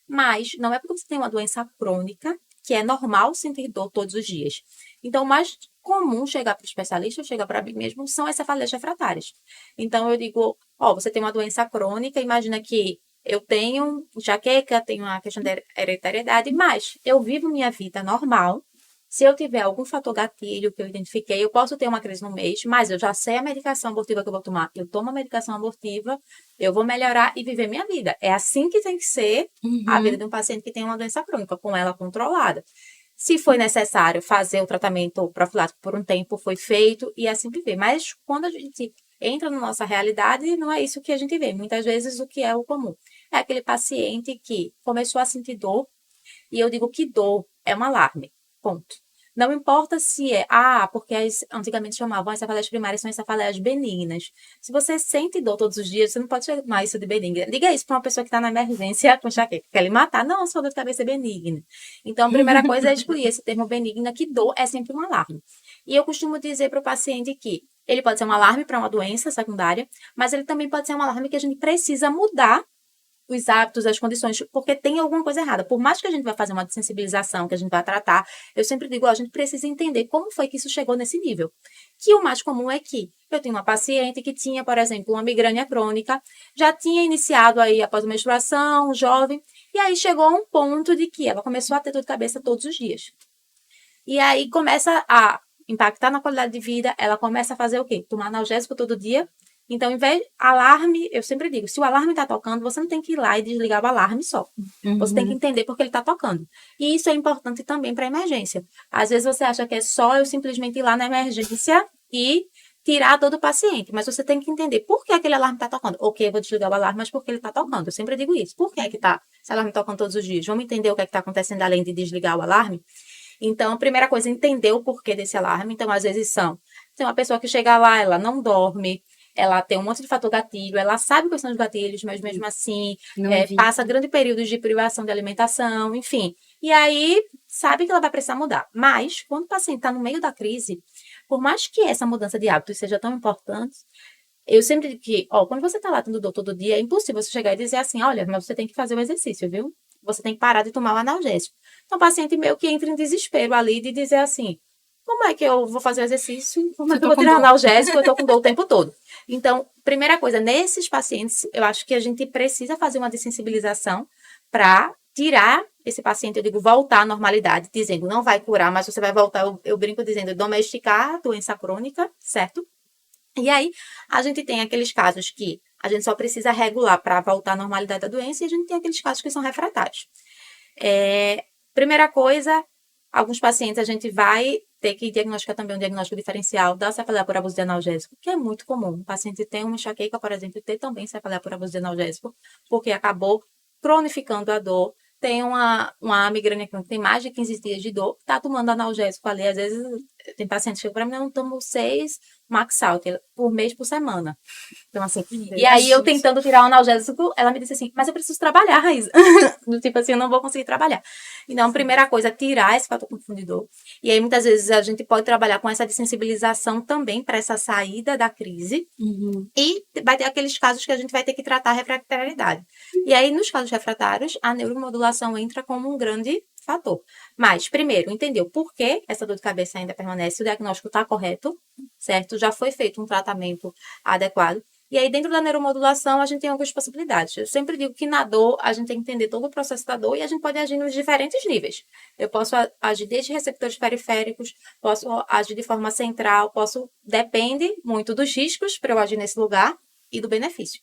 Mas não é porque você tem uma doença crônica que é normal sentir dor todos os dias. Então, o mais comum chegar para o especialista, chegar para mim mesmo, são as cefaleias refratárias. Então, eu digo, você tem uma doença crônica, imagina que eu tenho enxaqueca, tenho uma questão de hereditariedade, mas eu vivo minha vida normal. Se eu tiver algum fator gatilho que eu identifiquei, eu posso ter uma crise no mês, mas eu já sei a medicação abortiva que eu vou tomar. Eu tomo a medicação abortiva, eu vou melhorar e viver minha vida. É assim que tem que ser a vida de um paciente que tem uma doença crônica, com ela controlada. Se foi necessário fazer o tratamento profilático por um tempo, foi feito e assim viver. Mas quando a gente entra na nossa realidade, não é isso que a gente vê. Muitas vezes o que é o comum é aquele paciente que começou a sentir dor, e eu digo que dor é um alarme. Ponto. Não importa se porque antigamente chamavam as cefaleias primárias, são as cefaleias benignas. Se você sente dor todos os dias, você não pode chamar isso de benigna. Diga isso para uma pessoa que está na emergência com enxaqueca, quer lhe matar. Não, sua dor de cabeça é benigna. Então, a primeira coisa é excluir esse termo benigna, que dor é sempre um alarme. E eu costumo dizer para o paciente que ele pode ser um alarme para uma doença secundária, mas ele também pode ser um alarme que a gente precisa mudar os hábitos, as condições, porque tem alguma coisa errada. Por mais que a gente vai fazer uma sensibilização, que a gente vai tratar, eu sempre digo, a gente precisa entender como foi que isso chegou nesse nível. Que o mais comum é que eu tenho uma paciente que tinha, por exemplo, uma migrânia crônica, já tinha iniciado aí após a menstruação, jovem, e aí chegou a um ponto de que ela começou a ter dor de cabeça todos os dias. E aí começa a impactar na qualidade de vida, ela começa a fazer o quê? Tomar analgésico todo dia. Então, em vez de alarme, eu sempre digo, se o alarme está tocando, você não tem que ir lá e desligar o alarme só. Você tem que entender por que ele está tocando. E isso é importante também para a emergência. Às vezes você acha que é só eu simplesmente ir lá na emergência e tirar a dor do paciente. Mas você tem que entender por que aquele alarme está tocando. Ok, eu vou desligar o alarme, mas por que ele está tocando? Eu sempre digo isso. Por que está esse alarme tocando todos os dias? Vamos entender o que está acontecendo além de desligar o alarme? Então, a primeira coisa é entender o porquê desse alarme. Então, às vezes tem uma pessoa que chega lá, ela não dorme, ela tem um monte de fator gatilho, ela sabe quais são os gatilhos, mas mesmo assim passa grandes períodos de privação de alimentação, enfim. E aí, sabe que ela vai precisar mudar. Mas, quando o paciente está no meio da crise, por mais que essa mudança de hábitos seja tão importante, eu sempre digo que, quando você está lá tendo dor todo dia, é impossível você chegar e dizer assim, olha, mas você tem que fazer o exercício, viu? Você tem que parar de tomar o analgésico. Então, o paciente meio que entra em desespero ali de dizer assim, como é que eu vou fazer o exercício? Como é que eu tô vou com tirar dor. analgésico? Eu tô com dor o tempo todo. Então, primeira coisa, nesses pacientes, eu acho que a gente precisa fazer uma dessensibilização para tirar esse paciente, eu digo, voltar à normalidade, dizendo, não vai curar, mas você vai voltar, eu brinco dizendo, domesticar a doença crônica, certo? E aí, a gente tem aqueles casos que a gente só precisa regular para voltar à normalidade da doença, e a gente tem aqueles casos que são refratários. Primeira coisa, alguns pacientes a gente vai ter que diagnosticar também um diagnóstico diferencial da cefaleia por abuso de analgésico, que é muito comum. O paciente tem uma enxaqueca, por exemplo, e ter também cefaleia por abuso de analgésico, porque acabou cronificando a dor. Tem uma migrânia que tem mais de 15 dias de dor, tá tomando analgésico ali. Às vezes, tem pacientes que chegam para mim, não tomo 6 Maxalt por mês, por semana. Então, assim, e aí eu tentando tirar o analgésico, ela me disse assim, mas eu preciso trabalhar, Raíssa. Do tipo assim, eu não vou conseguir trabalhar. Então, primeira coisa, tirar esse fator confundidor. E aí, muitas vezes, a gente pode trabalhar com essa desensibilização também para essa saída da crise. E vai ter aqueles casos que a gente vai ter que tratar a refratariedade. E aí, nos casos refratários, a neuromodulação entra como um grande fator. Mas, primeiro, entender o porquê essa dor de cabeça ainda permanece, o diagnóstico está correto, certo? Já foi feito um tratamento adequado. E aí, dentro da neuromodulação, a gente tem algumas possibilidades. Eu sempre digo que na dor, a gente tem que entender todo o processo da dor e a gente pode agir nos diferentes níveis. Eu posso agir desde receptores periféricos, posso agir de forma central, depende muito dos riscos para eu agir nesse lugar e do benefício.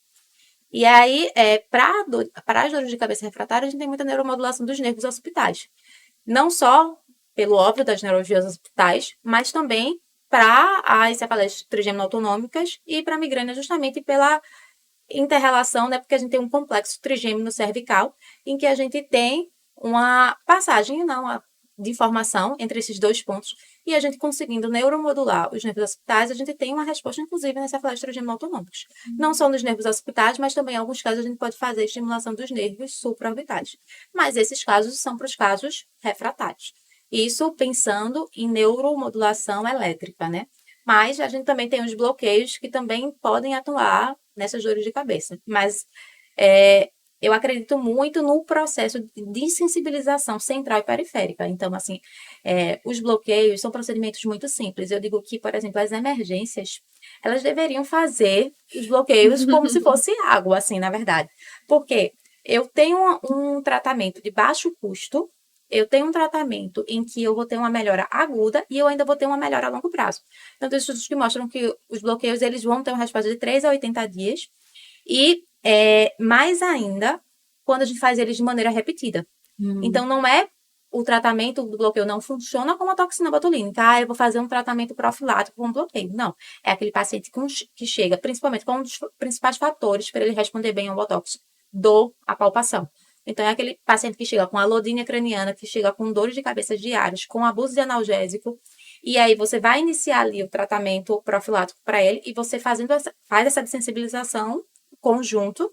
E aí, para as dores de cabeça refratárias, a gente tem muita neuromodulação dos nervos occipitais. Não só pelo óbvio das neurologias occipitais, mas também para as cefaleias trigêmino-autonômicas e para a migrânia justamente pela inter-relação, né? Porque a gente tem um complexo trigêmino cervical em que a gente tem uma passagem, de informação entre esses dois pontos e a gente conseguindo neuromodular os nervos occipitais, a gente tem uma resposta, inclusive, nas cefaleas trigêmino-autonômicas. Não só nos nervos occipitais, mas também em alguns casos a gente pode fazer a estimulação dos nervos supraorbitais. Mas esses casos são para os casos refratários. Isso pensando em neuromodulação elétrica, né? Mas a gente também tem os bloqueios que também podem atuar nessas dores de cabeça. Mas eu acredito muito no processo de sensibilização central e periférica. Então, assim, os bloqueios são procedimentos muito simples. Eu digo que, por exemplo, as emergências, elas deveriam fazer os bloqueios como se fosse água, assim, na verdade. Porque eu tenho um tratamento de baixo custo, eu tenho um tratamento em que eu vou ter uma melhora aguda e eu ainda vou ter uma melhora a longo prazo. Então, tem estudos que mostram que os bloqueios eles vão ter uma resposta de 3 a 80 dias e mais ainda quando a gente faz eles de maneira repetida. Então, não é o tratamento do bloqueio não funciona como a toxina botulínica. Eu vou fazer um tratamento profilático com bloqueio. Não. É aquele paciente que chega, principalmente com um dos principais fatores para ele responder bem ao botox, dor, a palpação. Então, é aquele paciente que chega com alodínia craniana, que chega com dores de cabeça diárias, com abuso de analgésico, e aí você vai iniciar ali o tratamento profilático para ele, e você faz essa desensibilização conjunto,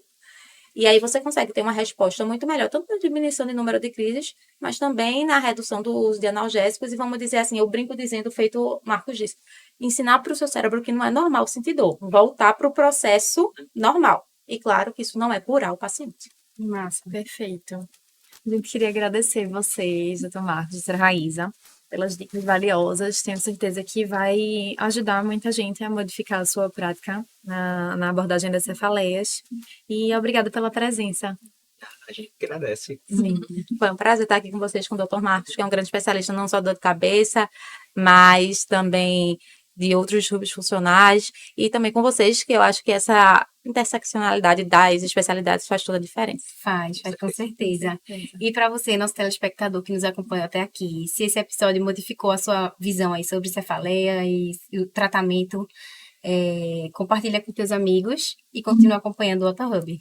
e aí você consegue ter uma resposta muito melhor, tanto na diminuição de número de crises, mas também na redução do uso de analgésicos, e vamos dizer assim, eu brinco dizendo, feito o Marcos disse, ensinar para o seu cérebro que não é normal sentir dor, voltar para o processo normal. E claro que isso não é curar o paciente. Massa. Perfeito. A gente queria agradecer vocês, doutor Marcos, doutora Raíssa, pelas dicas valiosas. Tenho certeza que vai ajudar muita gente a modificar a sua prática na abordagem das cefaleias. E obrigada pela presença. A gente agradece. Sim. Foi um prazer estar aqui com vocês, com o Dr. Marcos, que é um grande especialista não só de dor de cabeça, mas também de outros rubros funcionais, e também com vocês, que eu acho que essa interseccionalidade das especialidades faz toda a diferença. Faz com certeza. E para você, nosso telespectador que nos acompanhou até aqui, se esse episódio modificou a sua visão aí sobre cefaleia e o tratamento, compartilha com teus amigos e continua acompanhando o Otahub.